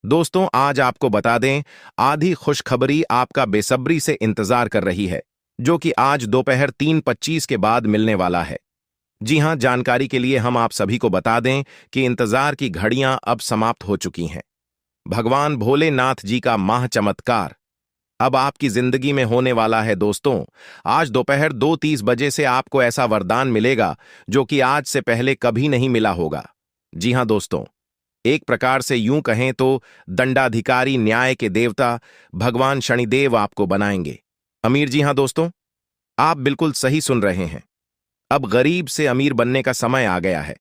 दोस्तों, आज आपको बता दें, आधी खुशखबरी आपका बेसब्री से इंतजार कर रही है, जो कि आज दोपहर 3:25 के बाद मिलने वाला है। जी हां, जानकारी के लिए हम आप सभी को बता दें कि इंतजार की घड़ियां अब समाप्त हो चुकी हैं। भगवान भोलेनाथ जी का महा चमत्कार अब आपकी जिंदगी में होने वाला है। दोस्तों, आज दोपहर 2:30 बजे से आपको ऐसा वरदान मिलेगा जो कि आज से पहले कभी नहीं मिला होगा। जी हां दोस्तों, एक प्रकार से यूं कहें तो दंडाधिकारी, न्याय के देवता भगवान शनिदेव आपको बनाएंगे अमीर। जी हां दोस्तों, आप बिल्कुल सही सुन रहे हैं। अब गरीब से अमीर बनने का समय आ गया है,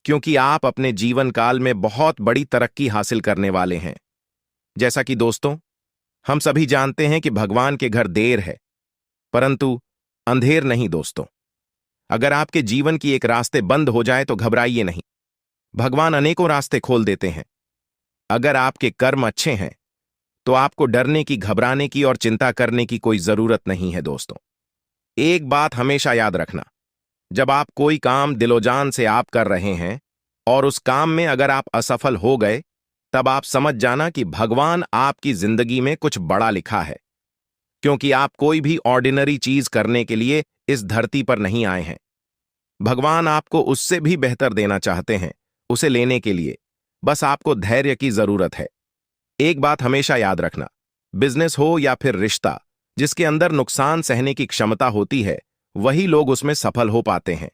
क्योंकि आप अपने जीवन काल में बहुत बड़ी तरक्की हासिल करने वाले हैं। जैसा कि दोस्तों, हम सभी जानते हैं कि भगवान के घर देर है, परंतु अंधेर नहीं। दोस्तों, अगर आपके जीवन की एक रास्ते बंद हो जाए तो घबराइए नहीं। भगवान अनेकों रास्ते खोल देते हैं। अगर आपके कर्म अच्छे हैं तो आपको डरने की, घबराने की और चिंता करने की कोई जरूरत नहीं है। दोस्तों, एक बात हमेशा याद रखना, जब आप कोई काम दिलोजान से आप कर रहे हैं और उस काम में अगर आप असफल हो गए, तब आप समझ जाना कि भगवान आपकी जिंदगी में कुछ बड़ा लिखा है, क्योंकि आप कोई भी ऑर्डिनरी चीज करने के लिए इस धरती पर नहीं आए हैं। भगवान आपको उससे भी बेहतर देना चाहते हैं। उसे लेने के लिए बस आपको धैर्य की जरूरत है। एक बात हमेशा याद रखना, बिजनेस हो या फिर रिश्ता, जिसके अंदर नुकसान सहने की क्षमता होती है, वही लोग उसमें सफल हो पाते हैं।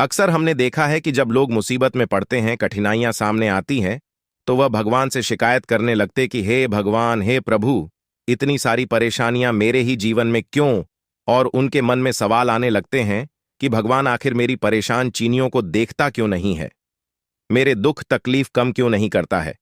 अक्सर हमने देखा है कि जब लोग मुसीबत में पड़ते हैं, कठिनाइयां सामने आती हैं, तो वह भगवान से शिकायत करने लगते कि हे भगवान, हे प्रभु, इतनी सारी परेशानियां मेरे ही जीवन में क्यों? और उनके मन में सवाल आने लगते हैं कि भगवान आखिर मेरी परेशान चीनियों को देखता क्यों नहीं है, मेरे दुख तकलीफ कम क्यों नहीं करता है।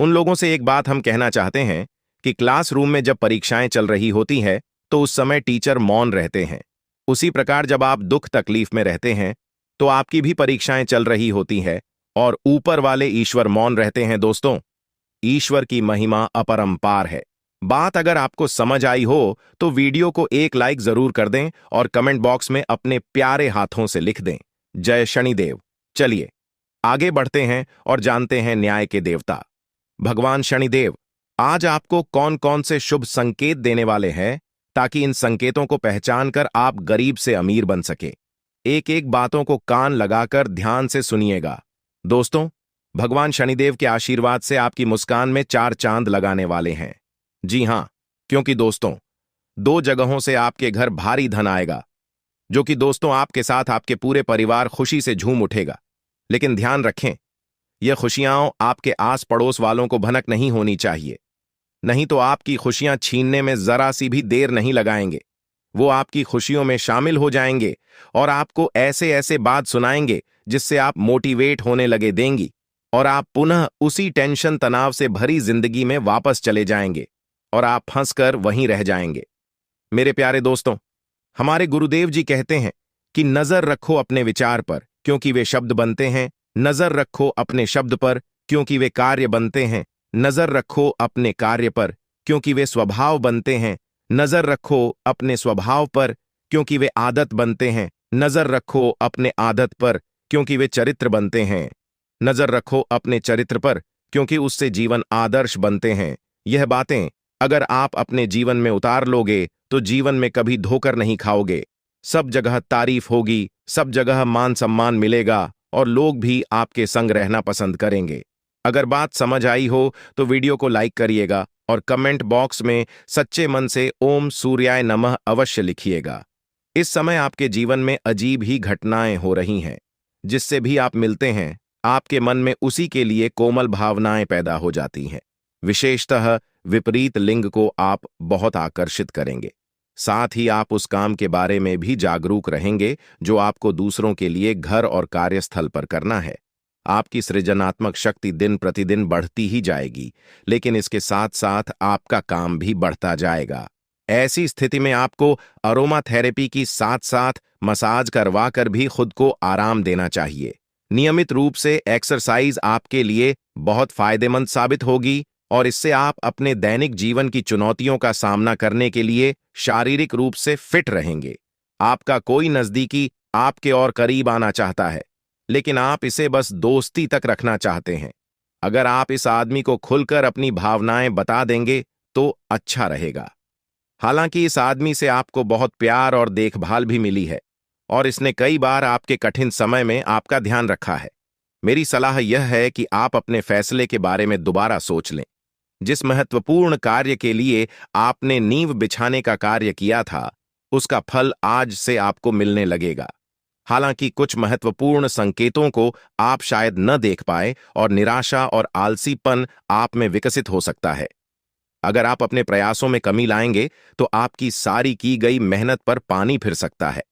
उन लोगों से एक बात हम कहना चाहते हैं कि क्लासरूम में जब परीक्षाएं चल रही होती है तो उस समय टीचर मौन रहते हैं। उसी प्रकार जब आप दुख तकलीफ में रहते हैं तो आपकी भी परीक्षाएं चल रही होती है और ऊपर वाले ईश्वर मौन रहते हैं। दोस्तों, ईश्वर की महिमा अपरंपार है। बात अगर आपको समझ आई हो तो वीडियो को एक लाइक जरूर कर दें और कमेंट बॉक्स में अपने प्यारे हाथों से लिख दें, जय शनिदेव। चलिए आगे बढ़ते हैं और जानते हैं न्याय के देवता भगवान शनिदेव आज आपको कौन कौन से शुभ संकेत देने वाले हैं, ताकि इन संकेतों को पहचानकर आप गरीब से अमीर बन सके। एक एक बातों को कान लगाकर ध्यान से सुनिएगा। दोस्तों, भगवान शनिदेव के आशीर्वाद से आपकी मुस्कान में 4 चांद लगाने वाले हैं। जी हां, क्योंकि दोस्तों, 2 जगहों से आपके घर भारी धन आएगा, जो कि दोस्तों आपके साथ आपके पूरे परिवार खुशी से झूम उठेगा। लेकिन ध्यान रखें, यह खुशियां आपके आस पड़ोस वालों को भनक नहीं होनी चाहिए, नहीं तो आपकी खुशियां छीनने में जरा सी भी देर नहीं लगाएंगे। वो आपकी खुशियों में शामिल हो जाएंगे और आपको ऐसे ऐसे बात सुनाएंगे जिससे आप मोटिवेट होने लगे देंगी और आप पुनः उसी टेंशन तनाव से भरी जिंदगी में वापस चले जाएंगे और आप फंसकर वहीं रह जाएंगे। मेरे प्यारे दोस्तों, हमारे गुरुदेव जी कहते हैं कि नजर रखो अपने विचार पर, क्योंकि वे शब्द बनते हैं। नजर रखो अपने शब्द पर, क्योंकि वे कार्य बनते हैं। नजर रखो अपने कार्य पर, क्योंकि वे स्वभाव बनते हैं। नजर रखो अपने स्वभाव पर, क्योंकि वे आदत बनते हैं। नजर रखो अपने आदत पर, क्योंकि वे चरित्र बनते हैं। नजर रखो अपने चरित्र पर, क्योंकि उससे जीवन आदर्श बनते हैं। यह बातें अगर आप अपने जीवन में उतार लोगे तो जीवन में कभी धोकर नहीं खाओगे। सब जगह तारीफ होगी, सब जगह मान सम्मान मिलेगा और लोग भी आपके संग रहना पसंद करेंगे। अगर बात समझ आई हो तो वीडियो को लाइक करिएगा और कमेंट बॉक्स में सच्चे मन से ओम सूर्याय नमः अवश्य लिखिएगा। इस समय आपके जीवन में अजीब ही घटनाएं हो रही हैं, जिससे भी आप मिलते हैं आपके मन में उसी के लिए कोमल भावनाएं पैदा हो जाती हैं। विशेषतः विपरीत लिंग को आप बहुत आकर्षित करेंगे। साथ ही आप उस काम के बारे में भी जागरूक रहेंगे जो आपको दूसरों के लिए घर और कार्यस्थल पर करना है। आपकी सृजनात्मक शक्ति दिन प्रतिदिन बढ़ती ही जाएगी, लेकिन इसके साथ साथ आपका काम भी बढ़ता जाएगा। ऐसी स्थिति में आपको अरोमा थेरेपी की साथ साथ मसाज करवा कर भी खुद को आराम देना चाहिए। नियमित रूप से एक्सरसाइज आपके लिए बहुत फायदेमंद साबित होगी और इससे आप अपने दैनिक जीवन की चुनौतियों का सामना करने के लिए शारीरिक रूप से फिट रहेंगे। आपका कोई नजदीकी आपके और करीब आना चाहता है, लेकिन आप इसे बस दोस्ती तक रखना चाहते हैं। अगर आप इस आदमी को खुलकर अपनी भावनाएं बता देंगे तो अच्छा रहेगा। हालांकि इस आदमी से आपको बहुत प्यार और देखभाल भी मिली है और इसने कई बार आपके कठिन समय में आपका ध्यान रखा है। मेरी सलाह यह है कि आप अपने फैसले के बारे में दोबारा सोच लें। जिस महत्वपूर्ण कार्य के लिए आपने नींव बिछाने का कार्य किया था, उसका फल आज से आपको मिलने लगेगा। हालांकि कुछ महत्वपूर्ण संकेतों को आप शायद न देख पाए और निराशा और आलसीपन आप में विकसित हो सकता है। अगर आप अपने प्रयासों में कमी लाएंगे तो आपकी सारी की गई मेहनत पर पानी फिर सकता है।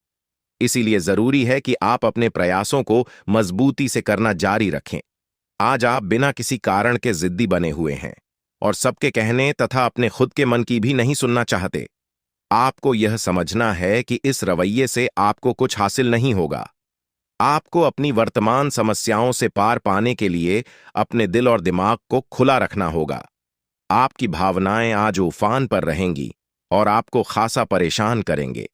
इसीलिए जरूरी है कि आप अपने प्रयासों को मजबूती से करना जारी रखें। आज आप बिना किसी कारण के जिद्दी बने हुए हैं और सबके कहने तथा अपने खुद के मन की भी नहीं सुनना चाहते। आपको यह समझना है कि इस रवैये से आपको कुछ हासिल नहीं होगा। आपको अपनी वर्तमान समस्याओं से पार पाने के लिए अपने दिल और दिमाग को खुला रखना होगा। आपकी भावनाएं आज उफान पर रहेंगी और आपको खासा परेशान करेंगे।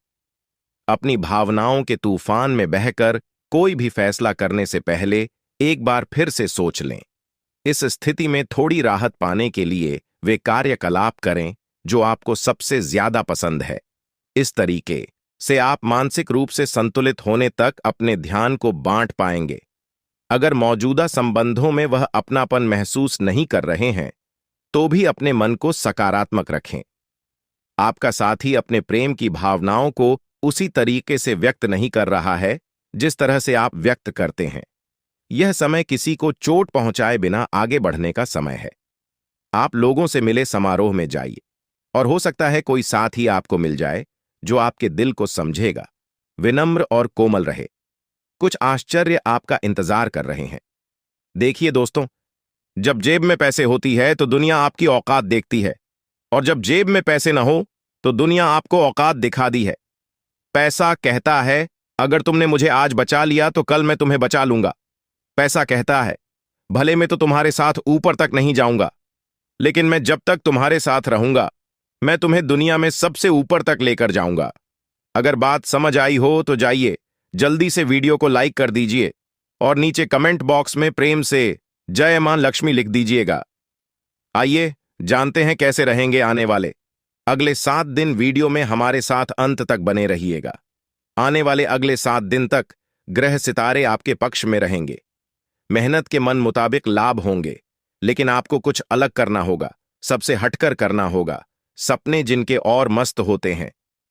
अपनी भावनाओं के तूफान में बहकर कोई भी फैसला करने से पहले एक बार फिर से सोच लें। इस स्थिति में थोड़ी राहत पाने के लिए वे कार्यकलाप करें जो आपको सबसे ज्यादा पसंद है। इस तरीके से आप मानसिक रूप से संतुलित होने तक अपने ध्यान को बांट पाएंगे। अगर मौजूदा संबंधों में वह अपनापन महसूस नहीं कर रहे हैं तो भी अपने मन को सकारात्मक रखें। आपका साथी अपने प्रेम की भावनाओं को उसी तरीके से व्यक्त नहीं कर रहा है जिस तरह से आप व्यक्त करते हैं। यह समय किसी को चोट पहुंचाए बिना आगे बढ़ने का समय है। आप लोगों से मिले समारोह में जाइए और हो सकता है कोई साथी आपको मिल जाए जो आपके दिल को समझेगा, विनम्र और कोमल रहे। कुछ आश्चर्य आपका इंतजार कर रहे हैं। देखिए दोस्तों, जब जेब में पैसे होती है तो दुनिया आपकी औकात देखती है और जब जेब में पैसे न हो तो दुनिया आपको औकात दिखा दी है। पैसा कहता है अगर तुमने मुझे आज बचा लिया तो कल मैं तुम्हें बचा लूंगा। पैसा कहता है भले मैं तो तुम्हारे साथ ऊपर तक नहीं जाऊंगा, लेकिन मैं जब तक तुम्हारे साथ रहूंगा मैं तुम्हें दुनिया में सबसे ऊपर तक लेकर जाऊंगा। अगर बात समझ आई हो तो जाइए जल्दी से वीडियो को लाइक कर दीजिए और नीचे कमेंट बॉक्स में प्रेम से जय मां लक्ष्मी लिख दीजिएगा। आइए जानते हैं कैसे रहेंगे आने वाले अगले 7 दिन। वीडियो में हमारे साथ अंत तक बने रहिएगा। आने वाले अगले 7 दिन तक ग्रह सितारे आपके पक्ष में रहेंगे। मेहनत के मन मुताबिक लाभ होंगे, लेकिन आपको कुछ अलग करना होगा, सबसे हटकर करना होगा। सपने जिनके और मस्त होते हैं,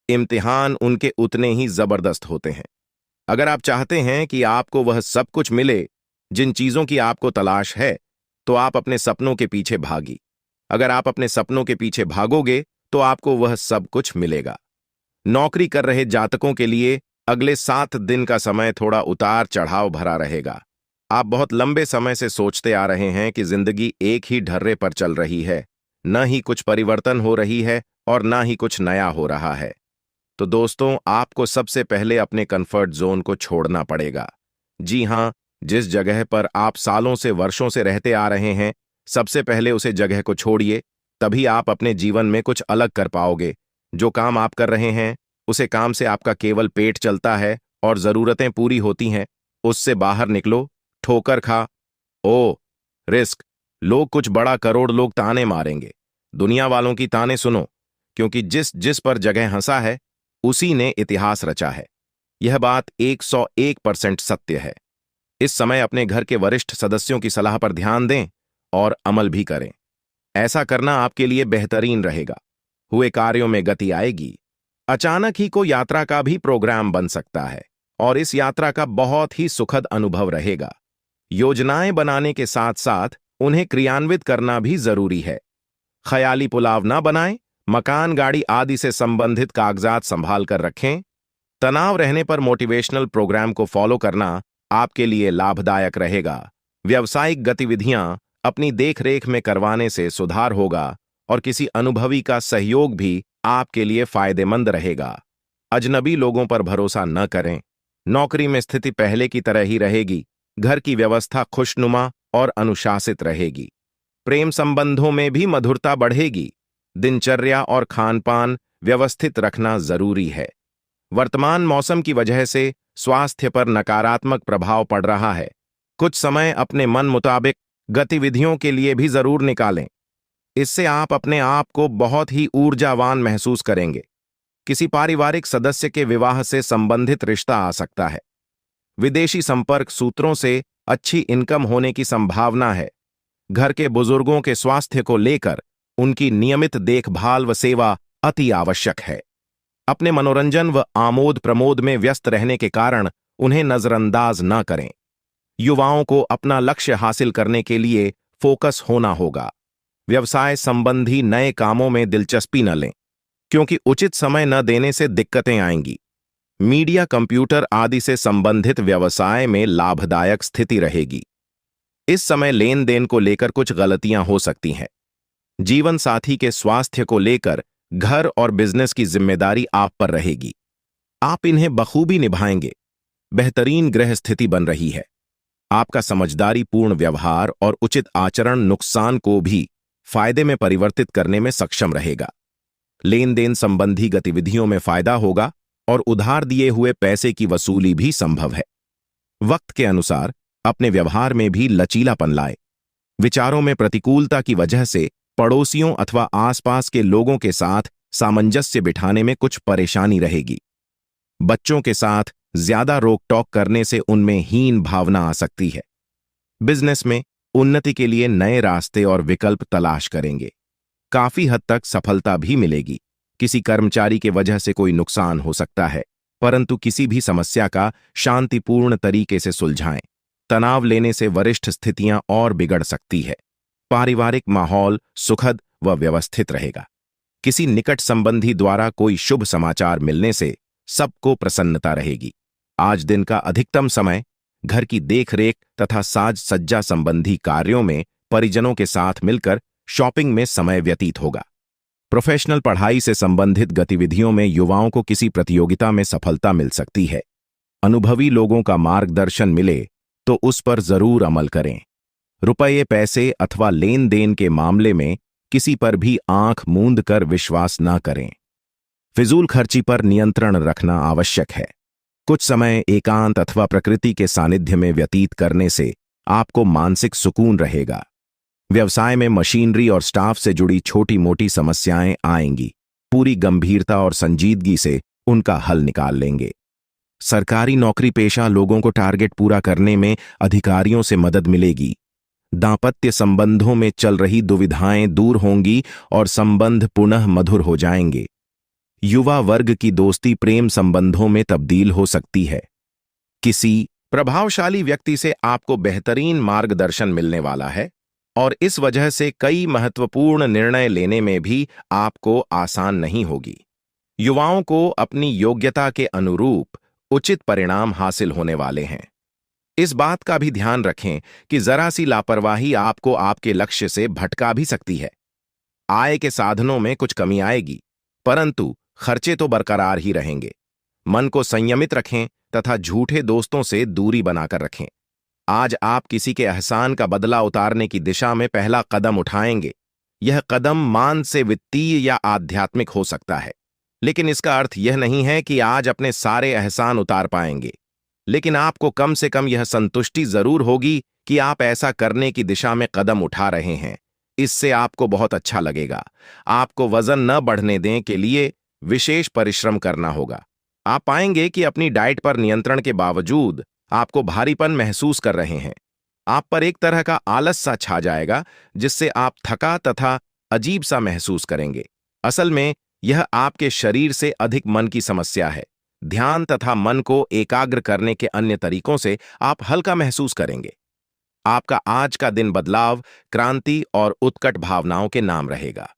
इम्तिहान उनके उतने ही जबरदस्त होते हैं। अगर आप चाहते हैं कि आपको वह सब कुछ मिले जिन चीजों की आपको तलाश है, तो आप अपने सपनों के पीछे भागी। अगर आप अपने सपनों के पीछे भागोगे तो आपको वह सब कुछ मिलेगा। नौकरी कर रहे जातकों के लिए अगले 7 दिन का समय थोड़ा उतार चढ़ाव भरा रहेगा। आप बहुत लंबे समय से सोचते आ रहे हैं कि जिंदगी एक ही ढर्रे पर चल रही है, न ही कुछ परिवर्तन हो रही है और न ही कुछ नया हो रहा है। तो दोस्तों, आपको सबसे पहले अपने कंफर्ट जोन को छोड़ना पड़ेगा। जी हां, जिस जगह पर आप सालों से वर्षों से रहते आ रहे हैं, सबसे पहले उसे जगह को छोड़िए। तभी आप अपने जीवन में कुछ अलग कर पाओगे। जो काम आप कर रहे हैं उसे काम से आपका केवल पेट चलता है और जरूरतें पूरी होती हैं, उससे बाहर निकलो। ठोकर खा रिस्क। लोग कुछ बड़ा करोड़ लोग ताने मारेंगे। दुनिया वालों की ताने सुनो, क्योंकि जिस जिस पर जगह हंसा है उसी ने इतिहास रचा है। यह बात 101% सत्य है। इस समय अपने घर के वरिष्ठ सदस्यों की सलाह पर ध्यान दें और अमल भी करें। ऐसा करना आपके लिए बेहतरीन रहेगा। हुए कार्यों में गति आएगी। अचानक ही कोई यात्रा का भी प्रोग्राम बन सकता है और इस यात्रा का बहुत ही सुखद अनुभव रहेगा। योजनाएं बनाने के साथ साथ उन्हें क्रियान्वित करना भी जरूरी है। ख्याली पुलाव ना बनाएं। मकान, गाड़ी आदि से संबंधित कागजात संभाल कर रखें। तनाव रहने पर मोटिवेशनल प्रोग्राम को फॉलो करना आपके लिए लाभदायक रहेगा। व्यावसायिक गतिविधियां अपनी देखरेख में करवाने से सुधार होगा और किसी अनुभवी का सहयोग भी आपके लिए फायदेमंद रहेगा। अजनबी लोगों पर भरोसा न करें। नौकरी में स्थिति पहले की तरह ही रहेगी। घर की व्यवस्था खुशनुमा और अनुशासित रहेगी। प्रेम संबंधों में भी मधुरता बढ़ेगी। दिनचर्या और खानपान व्यवस्थित रखना जरूरी है। वर्तमान मौसम की वजह से स्वास्थ्य पर नकारात्मक प्रभाव पड़ रहा है। कुछ समय अपने मन मुताबिक गतिविधियों के लिए भी जरूर निकालें। इससे आप अपने आप को बहुत ही ऊर्जावान महसूस करेंगे। किसी पारिवारिक सदस्य के विवाह से संबंधित रिश्ता आ सकता है। विदेशी संपर्क सूत्रों से अच्छी इनकम होने की संभावना है। घर के बुजुर्गों के स्वास्थ्य को लेकर उनकी नियमित देखभाल व सेवा अति आवश्यक है। अपने मनोरंजन व आमोद प्रमोद में व्यस्त रहने के कारण उन्हें नजरअंदाज न करें। युवाओं को अपना लक्ष्य हासिल करने के लिए फोकस होना होगा। व्यवसाय संबंधी नए कामों में दिलचस्पी न लें, क्योंकि उचित समय न देने से दिक्कतें आएंगी। मीडिया, कंप्यूटर आदि से संबंधित व्यवसाय में लाभदायक स्थिति रहेगी। इस समय लेन देन को लेकर कुछ गलतियां हो सकती हैं। जीवन साथी के स्वास्थ्य को लेकर घर और बिजनेस की जिम्मेदारी आप पर रहेगी। आप इन्हें बखूबी निभाएंगे। बेहतरीन ग्रह स्थिति बन रही है। आपका समझदारी पूर्ण व्यवहार और उचित आचरण नुकसान को भी फायदे में परिवर्तित करने में सक्षम रहेगा। लेन देन संबंधी गतिविधियों में फायदा होगा और उधार दिए हुए पैसे की वसूली भी संभव है। वक्त के अनुसार अपने व्यवहार में भी लचीलापन लाए। विचारों में प्रतिकूलता की वजह से पड़ोसियों अथवा आसपास के लोगों के साथ सामंजस्य बिठाने में कुछ परेशानी रहेगी। बच्चों के साथ ज्यादा रोक टोक करने से उनमें हीन भावना आ सकती है। बिजनेस में उन्नति के लिए नए रास्ते और विकल्प तलाश करेंगे। काफी हद तक सफलता भी मिलेगी। किसी कर्मचारी के वजह से कोई नुकसान हो सकता है, परंतु किसी भी समस्या का शांतिपूर्ण तरीके से सुलझाएं। तनाव लेने से वरिष्ठ स्थितियां और बिगड़ सकती है। पारिवारिक माहौल सुखद व व्यवस्थित रहेगा। किसी निकट संबंधी द्वारा कोई शुभ समाचार मिलने से सबको प्रसन्नता रहेगी। आज दिन का अधिकतम समय घर की देखरेख तथा साज सज्जा संबंधी कार्यों में परिजनों के साथ मिलकर शॉपिंग में समय व्यतीत होगा। प्रोफेशनल पढ़ाई से संबंधित गतिविधियों में युवाओं को किसी प्रतियोगिता में सफलता मिल सकती है। अनुभवी लोगों का मार्गदर्शन मिले तो उस पर जरूर अमल करें। रुपये, पैसे अथवा लेन देन के मामले में किसी पर भी आंख मूंद कर विश्वास न करें। फिजूल खर्ची पर नियंत्रण रखना आवश्यक है। कुछ समय एकांत अथवा प्रकृति के सानिध्य में व्यतीत करने से आपको मानसिक सुकून रहेगा। व्यवसाय में मशीनरी और स्टाफ से जुड़ी छोटी मोटी समस्याएं आएंगी। पूरी गंभीरता और संजीदगी से उनका हल निकाल लेंगे। सरकारी नौकरी पेशा लोगों को टारगेट पूरा करने में अधिकारियों से मदद मिलेगी। दांपत्य संबंधों में चल रही दुविधाएं दूर होंगी और संबंध पुनः मधुर हो जाएंगे। युवा वर्ग की दोस्ती प्रेम संबंधों में तब्दील हो सकती है। किसी प्रभावशाली व्यक्ति से आपको बेहतरीन मार्गदर्शन मिलने वाला है और इस वजह से कई महत्वपूर्ण निर्णय लेने में भी आपको आसान नहीं होगी। युवाओं को अपनी योग्यता के अनुरूप उचित परिणाम हासिल होने वाले हैं। इस बात का भी ध्यान रखें कि जरा सी लापरवाही आपको आपके लक्ष्य से भटका भी सकती है। आय के साधनों में कुछ कमी आएगी, परंतु खर्चे तो बरकरार ही रहेंगे। मन को संयमित रखें तथा झूठे दोस्तों से दूरी बनाकर रखें। आज आप किसी के एहसान का बदला उतारने की दिशा में पहला कदम उठाएंगे। यह कदम मान से वित्तीय या आध्यात्मिक हो सकता है, लेकिन इसका अर्थ यह नहीं है कि आज अपने सारे एहसान उतार पाएंगे। लेकिन आपको कम से कम यह संतुष्टि जरूर होगी कि आप ऐसा करने की दिशा में कदम उठा रहे हैं। इससे आपको बहुत अच्छा लगेगा। आपको वजन न बढ़ने दें के लिए विशेष परिश्रम करना होगा। आप पाएंगे कि अपनी डाइट पर नियंत्रण के बावजूद आपको भारीपन महसूस कर रहे हैं। आप पर एक तरह का आलस सा छा जाएगा, जिससे आप थका तथा अजीब सा महसूस करेंगे। असल में यह आपके शरीर से अधिक मन की समस्या है। ध्यान तथा मन को एकाग्र करने के अन्य तरीकों से आप हल्का महसूस करेंगे। आपका आज का दिन बदलाव, क्रांति और उत्कट भावनाओं के नाम रहेगा।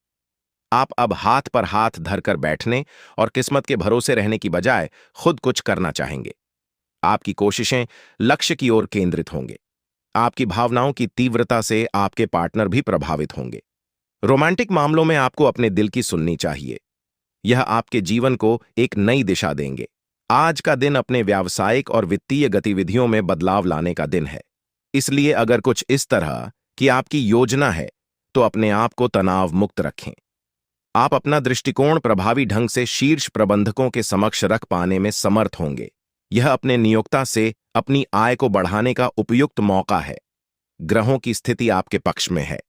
आप अब हाथ पर हाथ धरकर बैठने और किस्मत के भरोसे रहने की बजाय खुद कुछ करना चाहेंगे। आपकी कोशिशें लक्ष्य की ओर केंद्रित होंगे। आपकी भावनाओं की तीव्रता से आपके पार्टनर भी प्रभावित होंगे। रोमांटिक मामलों में आपको अपने दिल की सुननी चाहिए। यह आपके जीवन को एक नई दिशा देंगे। आज का दिन अपने व्यावसायिक और वित्तीय गतिविधियों में बदलाव लाने का दिन है। इसलिए अगर कुछ इस तरह की आपकी योजना है तो अपने आप को तनाव मुक्त रखें। आप अपना दृष्टिकोण प्रभावी ढंग से शीर्ष प्रबंधकों के समक्ष रख पाने में समर्थ होंगे। यह अपने नियोक्ता से अपनी आय को बढ़ाने का उपयुक्त मौका है। ग्रहों की स्थिति आपके पक्ष में है।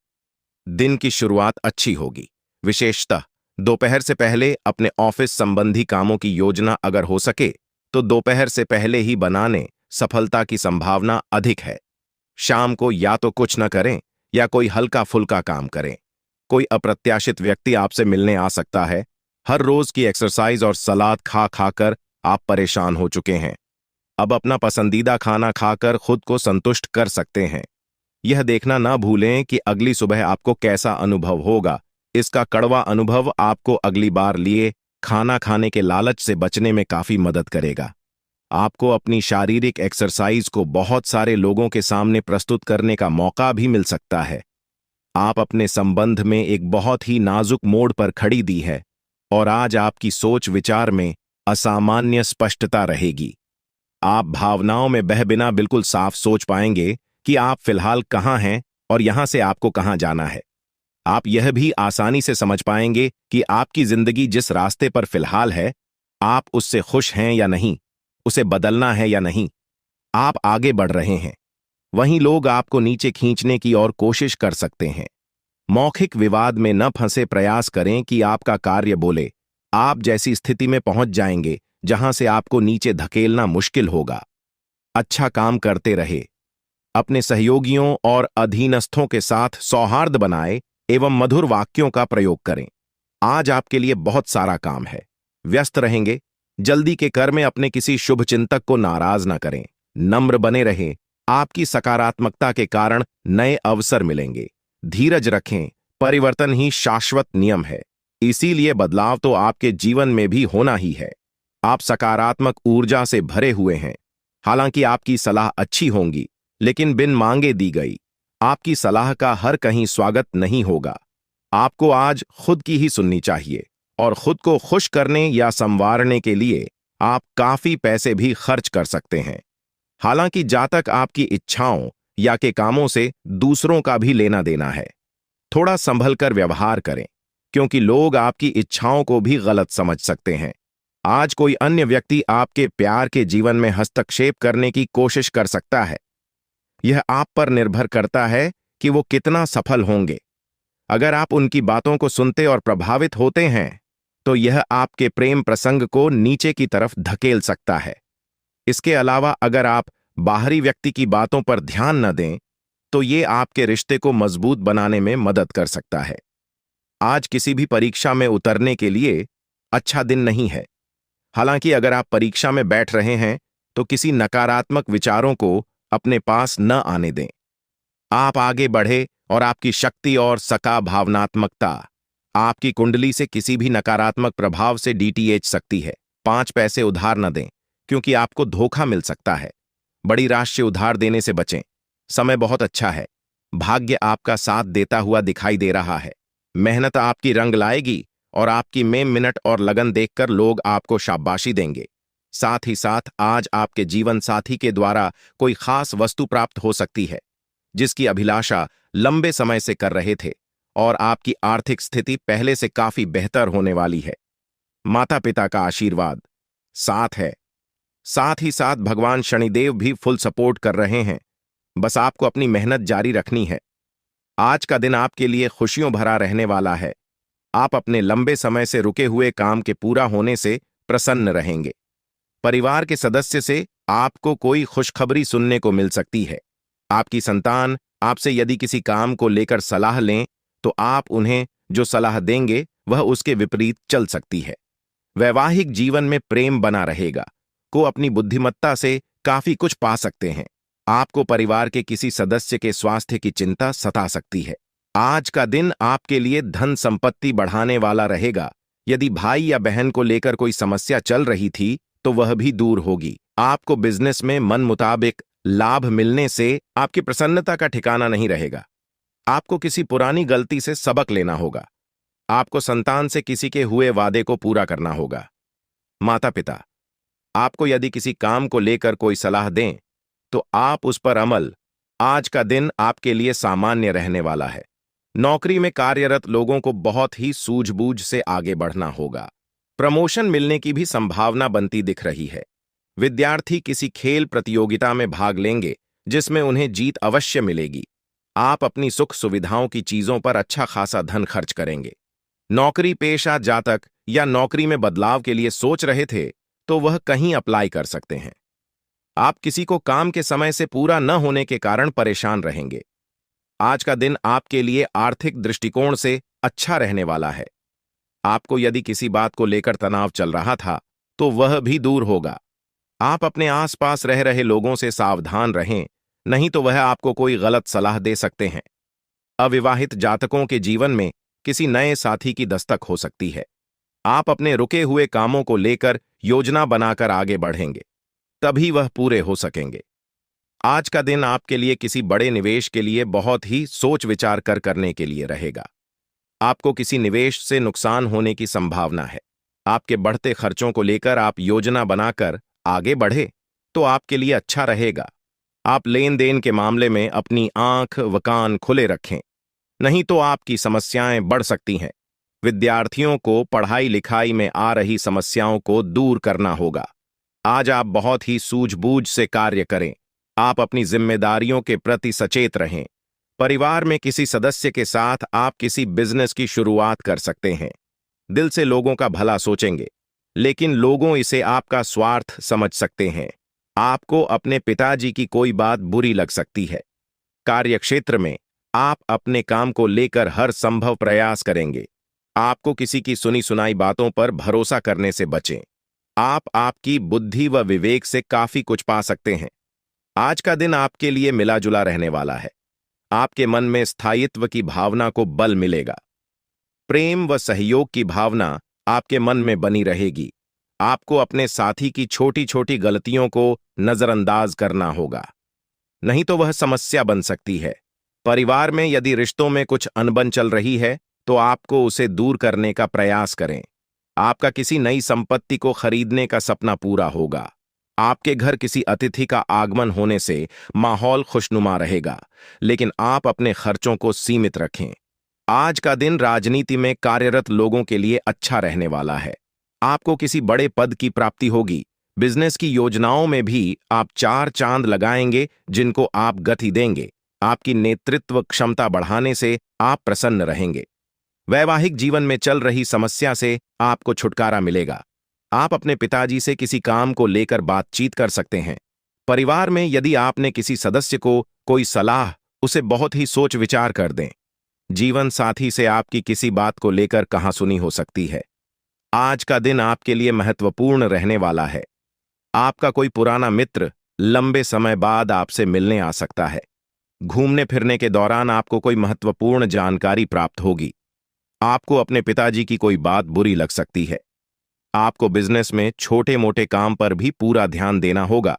दिन की शुरुआत अच्छी होगी। विशेषतः दोपहर से पहले अपने ऑफिस संबंधी कामों की योजना अगर हो सके तो दोपहर से पहले ही बनाने सफलता की संभावना अधिक है। शाम को या तो कुछ न करें या कोई हल्का फुल्का काम करें। कोई अप्रत्याशित व्यक्ति आपसे मिलने आ सकता है। हर रोज की एक्सरसाइज और सलाद खा खाकर आप परेशान हो चुके हैं। अब अपना पसंदीदा खाना खाकर खुद को संतुष्ट कर सकते हैं। यह देखना ना भूलें कि अगली सुबह आपको कैसा अनुभव होगा। इसका कड़वा अनुभव आपको अगली बार लिए खाना खाने के लालच से बचने में काफी मदद करेगा। आपको अपनी शारीरिक एक्सरसाइज को बहुत सारे लोगों के सामने प्रस्तुत करने का मौका भी मिल सकता है। आप अपने संबंध में एक बहुत ही नाजुक मोड़ पर खड़ी दी है और आज आपकी सोच विचार में असामान्य स्पष्टता रहेगी। आप भावनाओं में बह बिना बिल्कुल साफ सोच पाएंगे कि आप फिलहाल कहाँ हैं और यहां से आपको कहाँ जाना है। आप यह भी आसानी से समझ पाएंगे कि आपकी जिंदगी जिस रास्ते पर फिलहाल है, आप उससे खुश हैं या नहीं, उसे बदलना है या नहीं। आप आगे बढ़ रहे हैं, वहीं लोग आपको नीचे खींचने की और कोशिश कर सकते हैं। मौखिक विवाद में न फंसे प्रयास करें कि आपका कार्य बोले। आप जैसी स्थिति में पहुंच जाएंगे जहां से आपको नीचे धकेलना मुश्किल होगा। अच्छा काम करते रहे। अपने सहयोगियों और अधीनस्थों के साथ सौहार्द बनाए एवं मधुर वाक्यों का प्रयोग करें। आज आपके लिए बहुत सारा काम है, व्यस्त रहेंगे। जल्दी के कर में अपने किसी शुभचिंतक को नाराज न करें। नम्र बने रहें। आपकी सकारात्मकता के कारण नए अवसर मिलेंगे। धीरज रखें, परिवर्तन ही शाश्वत नियम है, इसीलिए बदलाव तो आपके जीवन में भी होना ही है। आप सकारात्मक ऊर्जा से भरे हुए हैं। हालांकि आपकी सलाह अच्छी होंगी, लेकिन बिन मांगे दी गई। आपकी सलाह का हर कहीं स्वागत नहीं होगा। आपको आज खुद की ही सुननी चाहिए और खुद को खुश करने या संवारने के लिए आप काफी पैसे भी खर्च कर सकते हैं। हालांकि जातक आपकी इच्छाओं या के कामों से दूसरों का भी लेना देना है। थोड़ा संभल कर व्यवहार करें, क्योंकि लोग आपकी इच्छाओं को भी गलत समझ सकते हैं। आज कोई अन्य व्यक्ति आपके प्यार के जीवन में हस्तक्षेप करने की कोशिश कर सकता है। यह आप पर निर्भर करता है कि वो कितना सफल होंगे। अगर आप उनकी बातों को सुनते और प्रभावित होते हैं, तो यह आपके प्रेम प्रसंग को नीचे की तरफ धकेल सकता है। इसके अलावा अगर आप बाहरी व्यक्ति की बातों पर ध्यान न दें, तो ये आपके रिश्ते को मजबूत बनाने में मदद कर सकता है। आज किसी भी परीक्षा में उतरने के लिए अच्छा दिन नहीं है। हालांकि अगर आप परीक्षा में बैठ रहे हैं, तो किसी नकारात्मक विचारों को अपने पास न आने दें। आप आगे बढ़े और आपकी शक्ति और सका भावनात्मकता आपकी कुंडली से किसी भी नकारात्मक प्रभाव से डीटीएच सकती है। 5 पैसे उधार न दें, क्योंकि आपको धोखा मिल सकता है। बड़ी राशि उधार देने से बचें। समय बहुत अच्छा है। भाग्य आपका साथ देता हुआ दिखाई दे रहा है। मेहनत आपकी रंग लाएगी और आपकी मिनट और लगन देखकर लोग आपको शाबाशी देंगे। साथ ही साथ आज आपके जीवन साथी के द्वारा कोई खास वस्तु प्राप्त हो सकती है, जिसकी अभिलाषा लंबे समय से कर रहे थे, और आपकी आर्थिक स्थिति पहले से काफी बेहतर होने वाली है। माता पिता का आशीर्वाद साथ है। साथ ही साथ भगवान शनिदेव भी फुल सपोर्ट कर रहे हैं। बस आपको अपनी मेहनत जारी रखनी है। आज का दिन आपके लिए खुशियों भरा रहने वाला है। आप अपने लंबे समय से रुके हुए काम के पूरा होने से प्रसन्न रहेंगे। परिवार के सदस्य से आपको कोई खुशखबरी सुनने को मिल सकती है। आपकी संतान आपसे यदि किसी काम को लेकर सलाह लें, तो आप उन्हें जो सलाह देंगे वह उसके विपरीत चल सकती है। वैवाहिक जीवन में प्रेम बना रहेगा। को अपनी बुद्धिमत्ता से काफी कुछ पा सकते हैं। आपको परिवार के किसी सदस्य के स्वास्थ्य की चिंता सता सकती है। आज का दिन आपके लिए धन संपत्ति बढ़ाने वाला रहेगा। यदि भाई या बहन को लेकर कोई समस्या चल रही थी, तो वह भी दूर होगी। आपको बिजनेस में मन मुताबिक लाभ मिलने से आपकी प्रसन्नता का ठिकाना नहीं रहेगा। आपको किसी पुरानी गलती से सबक लेना होगा। आपको संतान से किसी के हुए वादे को पूरा करना होगा। माता पिता आपको यदि किसी काम को लेकर कोई सलाह दें, तो आप उस पर अमल। आज का दिन आपके लिए सामान्य रहने वाला है। नौकरी में कार्यरत लोगों को बहुत ही सूझबूझ से आगे बढ़ना होगा। प्रमोशन मिलने की भी संभावना बनती दिख रही है। विद्यार्थी किसी खेल प्रतियोगिता में भाग लेंगे, जिसमें उन्हें जीत अवश्य मिलेगी। आप अपनी सुख सुविधाओं की चीजों पर अच्छा खासा धन खर्च करेंगे। नौकरी पेशा जातक या नौकरी में बदलाव के लिए सोच रहे थे तो वह कहीं अप्लाई कर सकते हैं। आप किसी को काम के समय से पूरा न होने के कारण परेशान रहेंगे। आज का दिन आपके लिए आर्थिक दृष्टिकोण से अच्छा रहने वाला है। आपको यदि किसी बात को लेकर तनाव चल रहा था तो वह भी दूर होगा। आप अपने आसपास रह रहे लोगों से सावधान रहें, नहीं तो वह आपको कोई गलत सलाह दे सकते हैं। अविवाहित जातकों के जीवन में किसी नए साथी की दस्तक हो सकती है। आप अपने रुके हुए कामों को लेकर योजना बनाकर आगे बढ़ेंगे, तभी वह पूरे हो सकेंगे। आज का दिन आपके लिए किसी बड़े निवेश के लिए बहुत ही सोच विचार कर करने के लिए रहेगा। आपको किसी निवेश से नुकसान होने की संभावना है। आपके बढ़ते खर्चों को लेकर आप योजना बनाकर आगे बढ़े तो आपके लिए अच्छा रहेगा। आप लेन देन के मामले में अपनी आंख व कान खुले रखें, नहीं तो आपकी समस्याएं बढ़ सकती हैं। विद्यार्थियों को पढ़ाई लिखाई में आ रही समस्याओं को दूर करना होगा। आज आप बहुत ही सूझबूझ से कार्य करें। आप अपनी जिम्मेदारियों के प्रति सचेत रहें। परिवार में किसी सदस्य के साथ आप किसी बिजनेस की शुरुआत कर सकते हैं। दिल से लोगों का भला सोचेंगे, लेकिन लोगों इसे आपका स्वार्थ समझ सकते हैं। आपको अपने पिताजी की कोई बात बुरी लग सकती है। कार्यक्षेत्र में आप अपने काम को लेकर हर संभव प्रयास करेंगे। आपको किसी की सुनी सुनाई बातों पर भरोसा करने से बचें। आप आपकी बुद्धि व विवेक से काफी कुछ पा सकते हैं। आज का दिन आपके लिए मिला जुला रहने वाला है। आपके मन में स्थायित्व की भावना को बल मिलेगा। प्रेम व सहयोग की भावना आपके मन में बनी रहेगी। आपको अपने साथी की छोटी छोटी गलतियों को नजरअंदाज करना होगा, नहीं तो वह समस्या बन सकती है। परिवार में यदि रिश्तों में कुछ अनबन चल रही है तो आपको उसे दूर करने का प्रयास करें। आपका किसी नई संपत्ति को खरीदने का सपना पूरा होगा। आपके घर किसी अतिथि का आगमन होने से माहौल खुशनुमा रहेगा, लेकिन आप अपने खर्चों को सीमित रखें। आज का दिन राजनीति में कार्यरत लोगों के लिए अच्छा रहने वाला है। आपको किसी बड़े पद की प्राप्ति होगी। बिजनेस की योजनाओं में भी आप 4 चांद लगाएंगे, जिनको आप गति देंगे। आपकी नेतृत्व क्षमता बढ़ाने से आप प्रसन्न रहेंगे। वैवाहिक जीवन में चल रही समस्या से आपको छुटकारा मिलेगा। आप अपने पिताजी से किसी काम को लेकर बातचीत कर सकते हैं। परिवार में यदि आपने किसी सदस्य को कोई सलाह, उसे बहुत ही सोच विचार कर दें। जीवन साथी से आपकी किसी बात को लेकर कहासुनी हो सकती है। आज का दिन आपके लिए महत्वपूर्ण रहने वाला है। आपका कोई पुराना मित्र लंबे समय बाद आपसे मिलने आ सकता है। घूमने फिरने के दौरान आपको कोई महत्वपूर्ण जानकारी प्राप्त होगी। आपको अपने पिताजी की कोई बात बुरी लग सकती है। आपको बिजनेस में छोटे मोटे काम पर भी पूरा ध्यान देना होगा।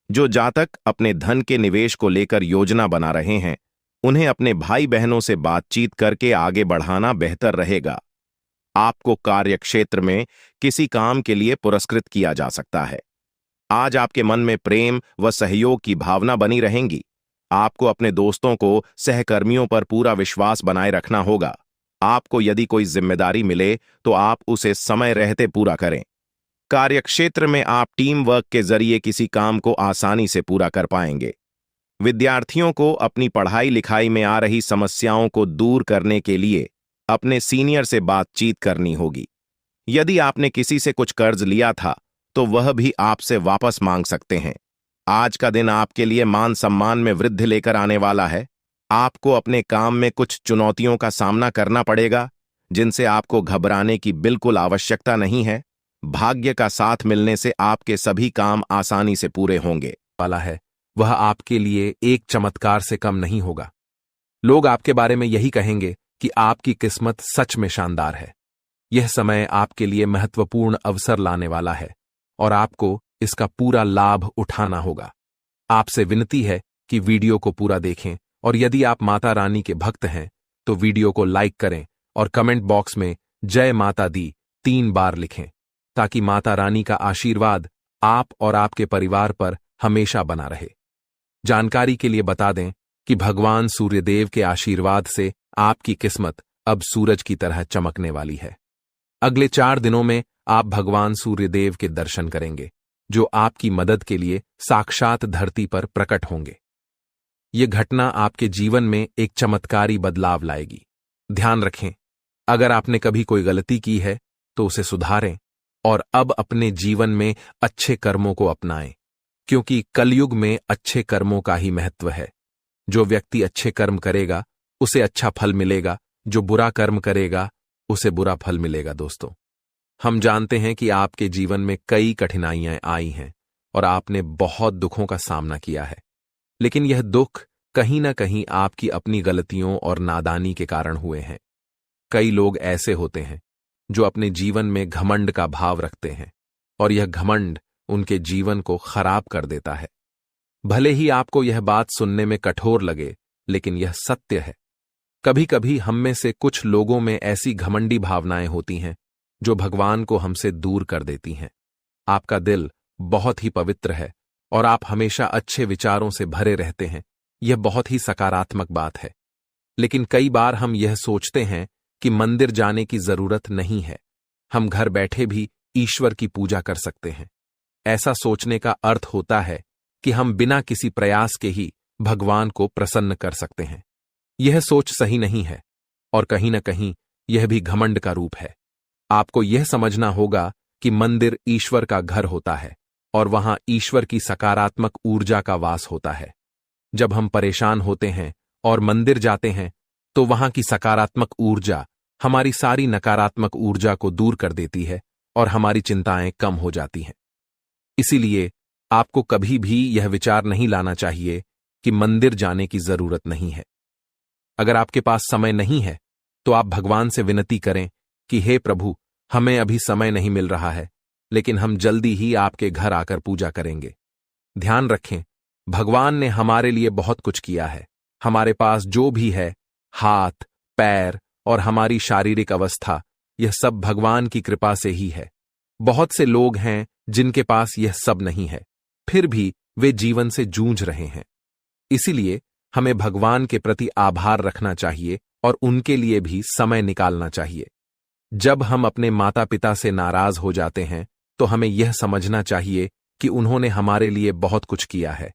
जो जातक अपने धन के निवेश को लेकर योजना बना रहे हैं, उन्हें अपने भाई बहनों से बातचीत करके आगे बढ़ाना बेहतर रहेगा। आपको कार्यक्षेत्र में किसी काम के लिए पुरस्कृत किया जा सकता है। आज आपके मन में प्रेम व सहयोग की भावना बनी रहेंगी। आपको अपने दोस्तों को, सहकर्मियों पर पूरा विश्वास बनाए रखना होगा। आपको यदि कोई जिम्मेदारी मिले तो आप उसे समय रहते पूरा करें। कार्यक्षेत्र में आप टीम वर्क के जरिए किसी काम को आसानी से पूरा कर पाएंगे। विद्यार्थियों को अपनी पढ़ाई लिखाई में आ रही समस्याओं को दूर करने के लिए अपने सीनियर से बातचीत करनी होगी। यदि आपने किसी से कुछ कर्ज लिया था तो वह भी आपसे वापस मांग सकते हैं। आज का दिन आपके लिए मान सम्मान में वृद्धि लेकर आने वाला है। आपको अपने काम में कुछ चुनौतियों का सामना करना पड़ेगा, जिनसे आपको घबराने की बिल्कुल आवश्यकता नहीं है। भाग्य का साथ मिलने से आपके सभी काम आसानी से पूरे होंगे वाला है। वह आपके लिए एक चमत्कार से कम नहीं होगा। लोग आपके बारे में यही कहेंगे कि आपकी किस्मत सच में शानदार है। यह समय आपके लिए महत्वपूर्ण अवसर लाने वाला है और आपको इसका पूरा लाभ उठाना होगा। आपसे विनती है कि वीडियो को पूरा देखें, और यदि आप माता रानी के भक्त हैं तो वीडियो को लाइक करें और कमेंट बॉक्स में जय माता दी 3 बार लिखें, ताकि माता रानी का आशीर्वाद आप और आपके परिवार पर हमेशा बना रहे। जानकारी के लिए बता दें कि भगवान सूर्यदेव के आशीर्वाद से आपकी किस्मत अब सूरज की तरह चमकने वाली है। अगले 4 दिनों में आप भगवान सूर्यदेव के दर्शन करेंगे, जो आपकी मदद के लिए साक्षात धरती पर प्रकट होंगे। ये घटना आपके जीवन में एक चमत्कारी बदलाव लाएगी। ध्यान रखें, अगर आपने कभी कोई गलती की है तो उसे सुधारें और अब अपने जीवन में अच्छे कर्मों को अपनाएं, क्योंकि कलयुग में अच्छे कर्मों का ही महत्व है। जो व्यक्ति अच्छे कर्म करेगा उसे अच्छा फल मिलेगा, जो बुरा कर्म करेगा उसे बुरा फल मिलेगा। दोस्तों, हम जानते हैं कि आपके जीवन में कई कठिनाइयां आई हैं और आपने बहुत दुखों का सामना किया है, लेकिन यह दुख कहीं ना कहीं आपकी अपनी गलतियों और नादानी के कारण हुए हैं। कई लोग ऐसे होते हैं जो अपने जीवन में घमंड का भाव रखते हैं और यह घमंड उनके जीवन को खराब कर देता है। भले ही आपको यह बात सुनने में कठोर लगे, लेकिन यह सत्य है। कभी कभी हम में से कुछ लोगों में ऐसी घमंडी भावनाएं होती हैं जो भगवान को हमसे दूर कर देती हैं। आपका दिल बहुत ही पवित्र है और आप हमेशा अच्छे विचारों से भरे रहते हैं। यह बहुत ही सकारात्मक बात है, लेकिन कई बार हम यह सोचते हैं कि मंदिर जाने की जरूरत नहीं है, हम घर बैठे भी ईश्वर की पूजा कर सकते हैं। ऐसा सोचने का अर्थ होता है कि हम बिना किसी प्रयास के ही भगवान को प्रसन्न कर सकते हैं। यह सोच सही नहीं है और कहीं न कहीं यह भी घमंड का रूप है। आपको यह समझना होगा कि मंदिर ईश्वर का घर होता है और वहां ईश्वर की सकारात्मक ऊर्जा का वास होता है। जब हम परेशान होते हैं और मंदिर जाते हैं तो वहां की सकारात्मक ऊर्जा हमारी सारी नकारात्मक ऊर्जा को दूर कर देती है और हमारी चिंताएं कम हो जाती हैं। इसीलिए आपको कभी भी यह विचार नहीं लाना चाहिए कि मंदिर जाने की जरूरत नहीं है। अगर आपके पास समय नहीं है तो आप भगवान से विनती करें कि हे प्रभु, हमें अभी समय नहीं मिल रहा है, लेकिन हम जल्दी ही आपके घर आकर पूजा करेंगे। ध्यान रखें, भगवान ने हमारे लिए बहुत कुछ किया है। हमारे पास जो भी है, हाथ, पैर और हमारी शारीरिक अवस्था, यह सब भगवान की कृपा से ही है। बहुत से लोग हैं जिनके पास यह सब नहीं है, फिर भी वे जीवन से जूझ रहे हैं। इसीलिए हमें भगवान के प्रति आभार रखना चाहिए और उनके लिए भी समय निकालना चाहिए। जब हम अपने माता पिता से नाराज हो जाते हैं तो हमें यह समझना चाहिए कि उन्होंने हमारे लिए बहुत कुछ किया है,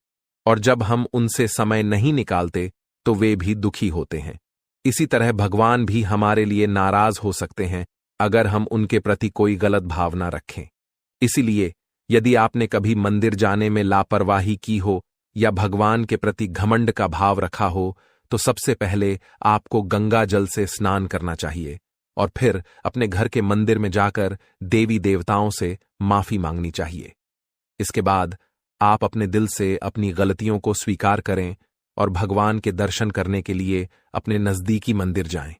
और जब हम उनसे समय नहीं निकालते तो वे भी दुखी होते हैं। इसी तरह भगवान भी हमारे लिए नाराज हो सकते हैं अगर हम उनके प्रति कोई गलत भावना रखें। इसीलिए यदि आपने कभी मंदिर जाने में लापरवाही की हो या भगवान के प्रति घमंड का भाव रखा हो, तो सबसे पहले आपको गंगा जल से स्नान करना चाहिए और फिर अपने घर के मंदिर में जाकर देवी देवताओं से माफी मांगनी चाहिए। इसके बाद आप अपने दिल से अपनी गलतियों को स्वीकार करें और भगवान के दर्शन करने के लिए अपने नजदीकी मंदिर जाएं।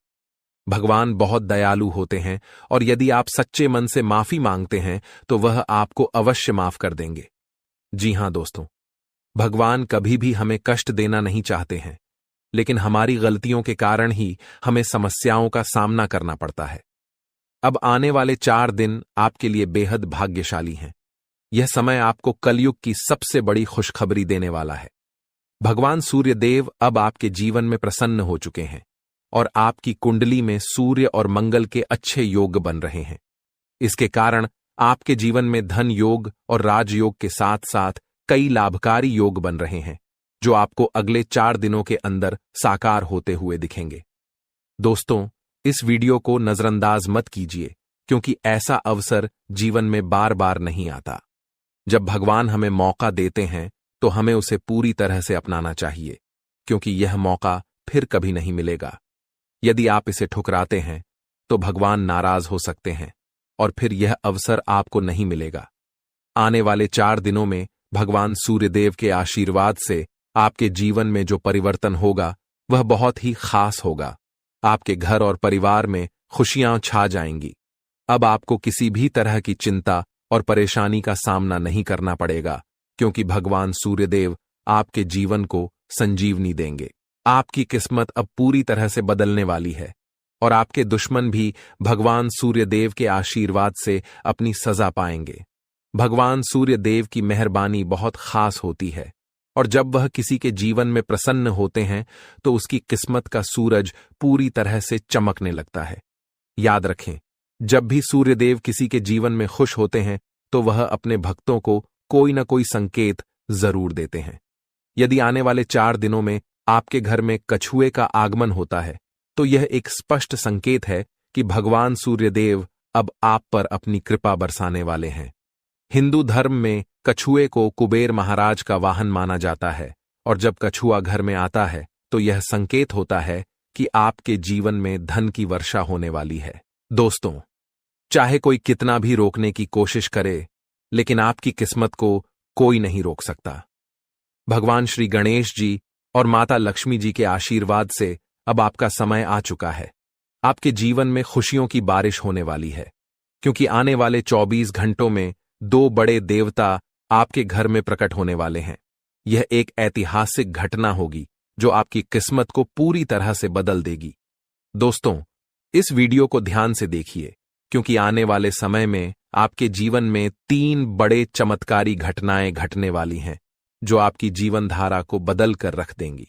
भगवान बहुत दयालु होते हैं और यदि आप सच्चे मन से माफी मांगते हैं तो वह आपको अवश्य माफ कर देंगे। जी हां दोस्तों, भगवान कभी भी हमें कष्ट देना नहीं चाहते हैं, लेकिन हमारी गलतियों के कारण ही हमें समस्याओं का सामना करना पड़ता है। अब आने वाले 4 दिन आपके लिए बेहद भाग्यशाली हैं। यह समय आपको कलयुग की सबसे बड़ी खुशखबरी देने वाला है। भगवान सूर्य देव अब आपके जीवन में प्रसन्न हो चुके हैं और आपकी कुंडली में सूर्य और मंगल के अच्छे योग बन रहे हैं। इसके कारण आपके जीवन में धन योग और राजयोग के साथ साथ कई लाभकारी योग बन रहे हैं, जो आपको अगले 4 दिनों के अंदर साकार होते हुए दिखेंगे। दोस्तों, इस वीडियो को नजरअंदाज मत कीजिए, क्योंकि ऐसा अवसर जीवन में बार बार नहीं आता। जब भगवान हमें मौका देते हैं तो हमें उसे पूरी तरह से अपनाना चाहिए, क्योंकि यह मौका फिर कभी नहीं मिलेगा। यदि आप इसे ठुकराते हैं तो भगवान नाराज हो सकते हैं और फिर यह अवसर आपको नहीं मिलेगा। आने वाले 4 दिनों में भगवान सूर्यदेव के आशीर्वाद से आपके जीवन में जो परिवर्तन होगा वह बहुत ही खास होगा। आपके घर और परिवार में खुशियां छा जाएंगी। अब आपको किसी भी तरह की चिंता और परेशानी का सामना नहीं करना पड़ेगा, क्योंकि भगवान सूर्यदेव आपके जीवन को संजीवनी देंगे। आपकी किस्मत अब पूरी तरह से बदलने वाली है और आपके दुश्मन भी भगवान सूर्यदेव के आशीर्वाद से अपनी सजा पाएंगे। भगवान सूर्यदेव की मेहरबानी बहुत खास होती है और जब वह किसी के जीवन में प्रसन्न होते हैं तो उसकी किस्मत का सूरज पूरी तरह से चमकने लगता है। याद रखें, जब भी सूर्यदेव किसी के जीवन में खुश होते हैं तो वह अपने भक्तों को कोई न कोई संकेत जरूर देते हैं। यदि आने वाले 4 दिनों में आपके घर में कछुए का आगमन होता है, तो यह एक स्पष्ट संकेत है कि भगवान सूर्यदेव अब आप पर अपनी कृपा बरसाने वाले हैं। हिंदू धर्म में कछुए को कुबेर महाराज का वाहन माना जाता है, और जब कछुआ घर में आता है तो यह संकेत होता है कि आपके जीवन में धन की वर्षा होने वाली है। दोस्तों, चाहे कोई कितना भी रोकने की कोशिश करे, लेकिन आपकी किस्मत को कोई नहीं रोक सकता। भगवान श्री गणेश जी और माता लक्ष्मी जी के आशीर्वाद से अब आपका समय आ चुका है। आपके जीवन में खुशियों की बारिश होने वाली है, क्योंकि आने वाले 24 घंटों में 2 बड़े देवता आपके घर में प्रकट होने वाले हैं। यह एक ऐतिहासिक घटना होगी जो आपकी किस्मत को पूरी तरह से बदल देगी। दोस्तों, इस वीडियो को ध्यान से देखिए, क्योंकि आने वाले समय में आपके जीवन में 3 बड़े चमत्कारी घटनाएं घटने वाली हैं, जो आपकी जीवन धारा को बदल कर रख देंगी।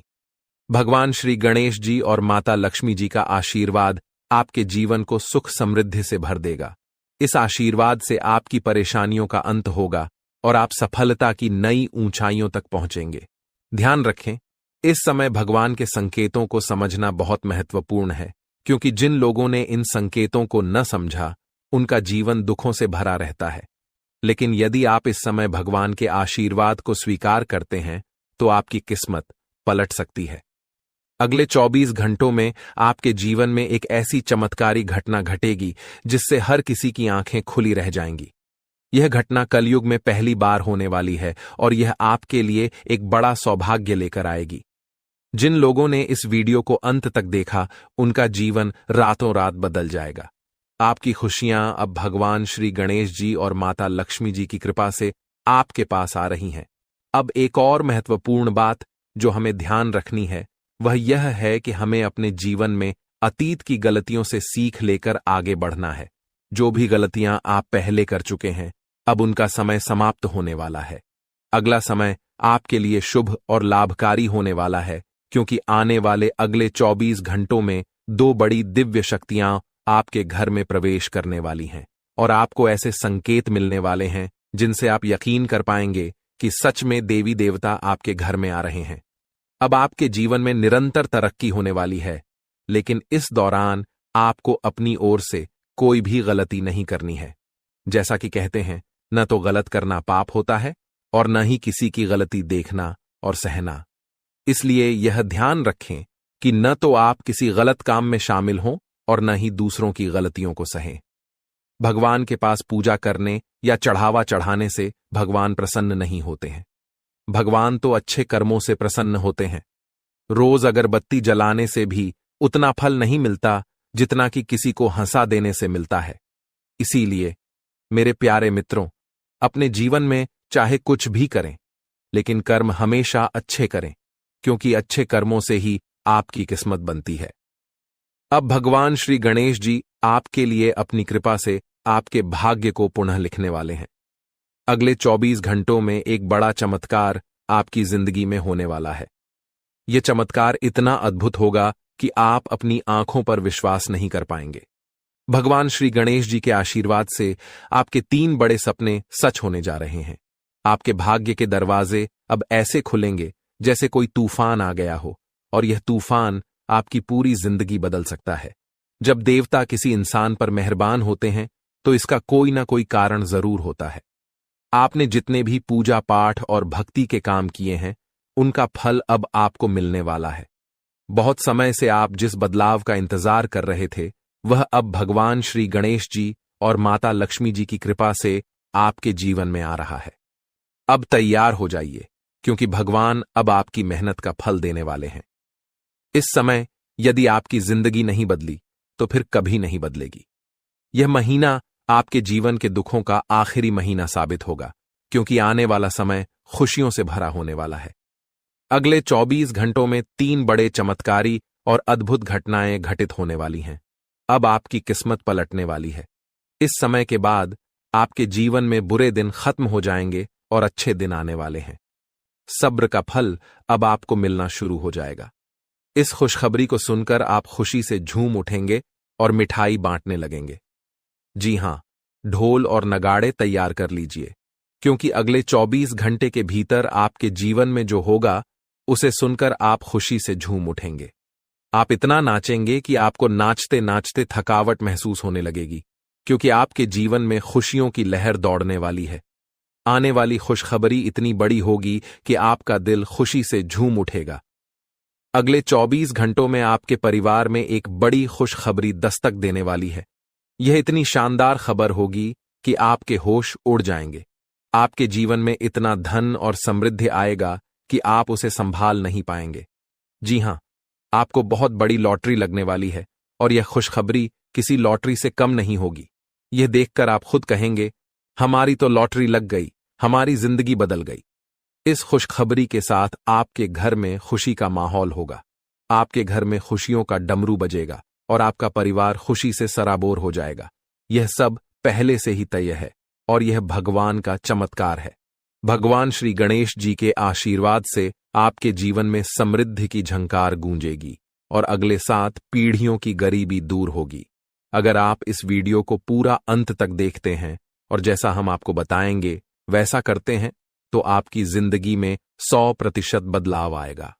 भगवान श्री गणेश जी और माता लक्ष्मी जी का आशीर्वाद आपके जीवन को सुख समृद्धि से भर देगा। इस आशीर्वाद से आपकी परेशानियों का अंत होगा और आप सफलता की नई ऊंचाइयों तक पहुंचेंगे। ध्यान रखें, इस समय भगवान के संकेतों को समझना बहुत महत्वपूर्ण है, क्योंकि जिन लोगों ने इन संकेतों को न समझा, उनका जीवन दुखों से भरा रहता है। लेकिन यदि आप इस समय भगवान के आशीर्वाद को स्वीकार करते हैं, तो आपकी किस्मत पलट सकती है। अगले 24 घंटों में आपके जीवन में एक ऐसी चमत्कारी घटना घटेगी जिससे हर किसी की आंखें खुली रह जाएंगी। यह घटना कलयुग में पहली बार होने वाली है और यह आपके लिए एक बड़ा सौभाग्य लेकर आएगी। जिन लोगों ने इस वीडियो को अंत तक देखा, उनका जीवन रातों रात बदल जाएगा। आपकी खुशियां अब भगवान श्री गणेश जी और माता लक्ष्मी जी की कृपा से आपके पास आ रही हैं। अब एक और महत्वपूर्ण बात जो हमें ध्यान रखनी है, वह यह है कि हमें अपने जीवन में अतीत की गलतियों से सीख लेकर आगे बढ़ना है। जो भी गलतियां आप पहले कर चुके हैं, अब उनका समय समाप्त होने वाला है। अगला समय आपके लिए शुभ और लाभकारी होने वाला है, क्योंकि आने वाले अगले 24 घंटों में 2 बड़ी दिव्य शक्तियां आपके घर में प्रवेश करने वाली हैं, और आपको ऐसे संकेत मिलने वाले हैं जिनसे आप यकीन कर पाएंगे कि सच में देवी देवता आपके घर में आ रहे हैं। अब आपके जीवन में निरंतर तरक्की होने वाली है, लेकिन इस दौरान आपको अपनी ओर से कोई भी गलती नहीं करनी है। जैसा कि कहते हैं, न तो गलत करना पाप होता है और न ही किसी की गलती देखना और सहना। इसलिए यह ध्यान रखें कि न तो आप किसी गलत काम में शामिल हों और न ही दूसरों की गलतियों को सहें। भगवान के पास पूजा करने या चढ़ावा चढ़ाने से भगवान प्रसन्न नहीं होते हैं। भगवान तो अच्छे कर्मों से प्रसन्न होते हैं। रोज अगरबत्ती जलाने से भी उतना फल नहीं मिलता जितना कि किसी को हंसा देने से मिलता है। इसीलिए मेरे प्यारे मित्रों, अपने जीवन में चाहे कुछ भी करें, लेकिन कर्म हमेशा अच्छे करें, क्योंकि अच्छे कर्मों से ही आपकी किस्मत बनती है। अब भगवान श्री गणेश जी आपके लिए अपनी कृपा से आपके भाग्य को पुनः लिखने वाले हैं। अगले 24 घंटों में एक बड़ा चमत्कार आपकी जिंदगी में होने वाला है। यह चमत्कार इतना अद्भुत होगा कि आप अपनी आंखों पर विश्वास नहीं कर पाएंगे। भगवान श्री गणेश जी के आशीर्वाद से आपके 3 बड़े सपने सच होने जा रहे हैं। आपके भाग्य के दरवाजे अब ऐसे खुलेंगे जैसे कोई तूफान आ गया हो, और यह तूफान आपकी पूरी जिंदगी बदल सकता है। जब देवता किसी इंसान पर मेहरबान होते हैं, तो इसका कोई ना कोई कारण जरूर होता है। आपने जितने भी पूजा पाठ और भक्ति के काम किए हैं, उनका फल अब आपको मिलने वाला है। बहुत समय से आप जिस बदलाव का इंतजार कर रहे थे, वह अब भगवान श्री गणेश जी और माता लक्ष्मी जी की कृपा से आपके जीवन में आ रहा है। अब तैयार हो जाइए, क्योंकि भगवान अब आपकी मेहनत का फल देने वाले हैं। इस समय यदि आपकी जिंदगी नहीं बदली, तो फिर कभी नहीं बदलेगी। यह महीना आपके जीवन के दुखों का आखिरी महीना साबित होगा, क्योंकि आने वाला समय खुशियों से भरा होने वाला है। अगले 24 घंटों में 3 बड़े चमत्कारी और अद्भुत घटनाएं घटित होने वाली हैं। अब आपकी किस्मत पलटने वाली है। इस समय के बाद आपके जीवन में बुरे दिन खत्म हो जाएंगे और अच्छे दिन आने वाले हैं। सब्र का फल अब आपको मिलना शुरू हो जाएगा। इस खुशखबरी को सुनकर आप खुशी से झूम उठेंगे और मिठाई बांटने लगेंगे। जी हां, ढोल और नगाड़े तैयार कर लीजिए, क्योंकि अगले 24 घंटे के भीतर आपके जीवन में जो होगा उसे सुनकर आप खुशी से झूम उठेंगे। आप इतना नाचेंगे कि आपको नाचते नाचते थकावट महसूस होने लगेगी, क्योंकि आपके जीवन में खुशियों की लहर दौड़ने वाली है। आने वाली खुशखबरी इतनी बड़ी होगी कि आपका दिल खुशी से झूम उठेगा। अगले 24 घंटों में आपके परिवार में एक बड़ी खुशखबरी दस्तक देने वाली है। यह इतनी शानदार खबर होगी कि आपके होश उड़ जाएंगे। आपके जीवन में इतना धन और समृद्धि आएगा कि आप उसे संभाल नहीं पाएंगे। जी हां, आपको बहुत बड़ी लॉटरी लगने वाली है और यह खुशखबरी किसी लॉटरी से कम नहीं होगी। यह देखकर आप खुद कहेंगे, हमारी तो लॉटरी लग गई, हमारी जिंदगी बदल गई। इस खुशखबरी के साथ आपके घर में खुशी का माहौल होगा। आपके घर में खुशियों का डमरू बजेगा और आपका परिवार खुशी से सराबोर हो जाएगा। यह सब पहले से ही तय है और यह भगवान का चमत्कार है। भगवान श्री गणेश जी के आशीर्वाद से आपके जीवन में समृद्धि की झंकार गूंजेगी और अगले 7 पीढ़ियों की गरीबी दूर होगी। अगर आप इस वीडियो को पूरा अंत तक देखते हैं और जैसा हम आपको बताएंगे वैसा करते हैं, तो आपकी जिंदगी में 100% बदलाव आएगा।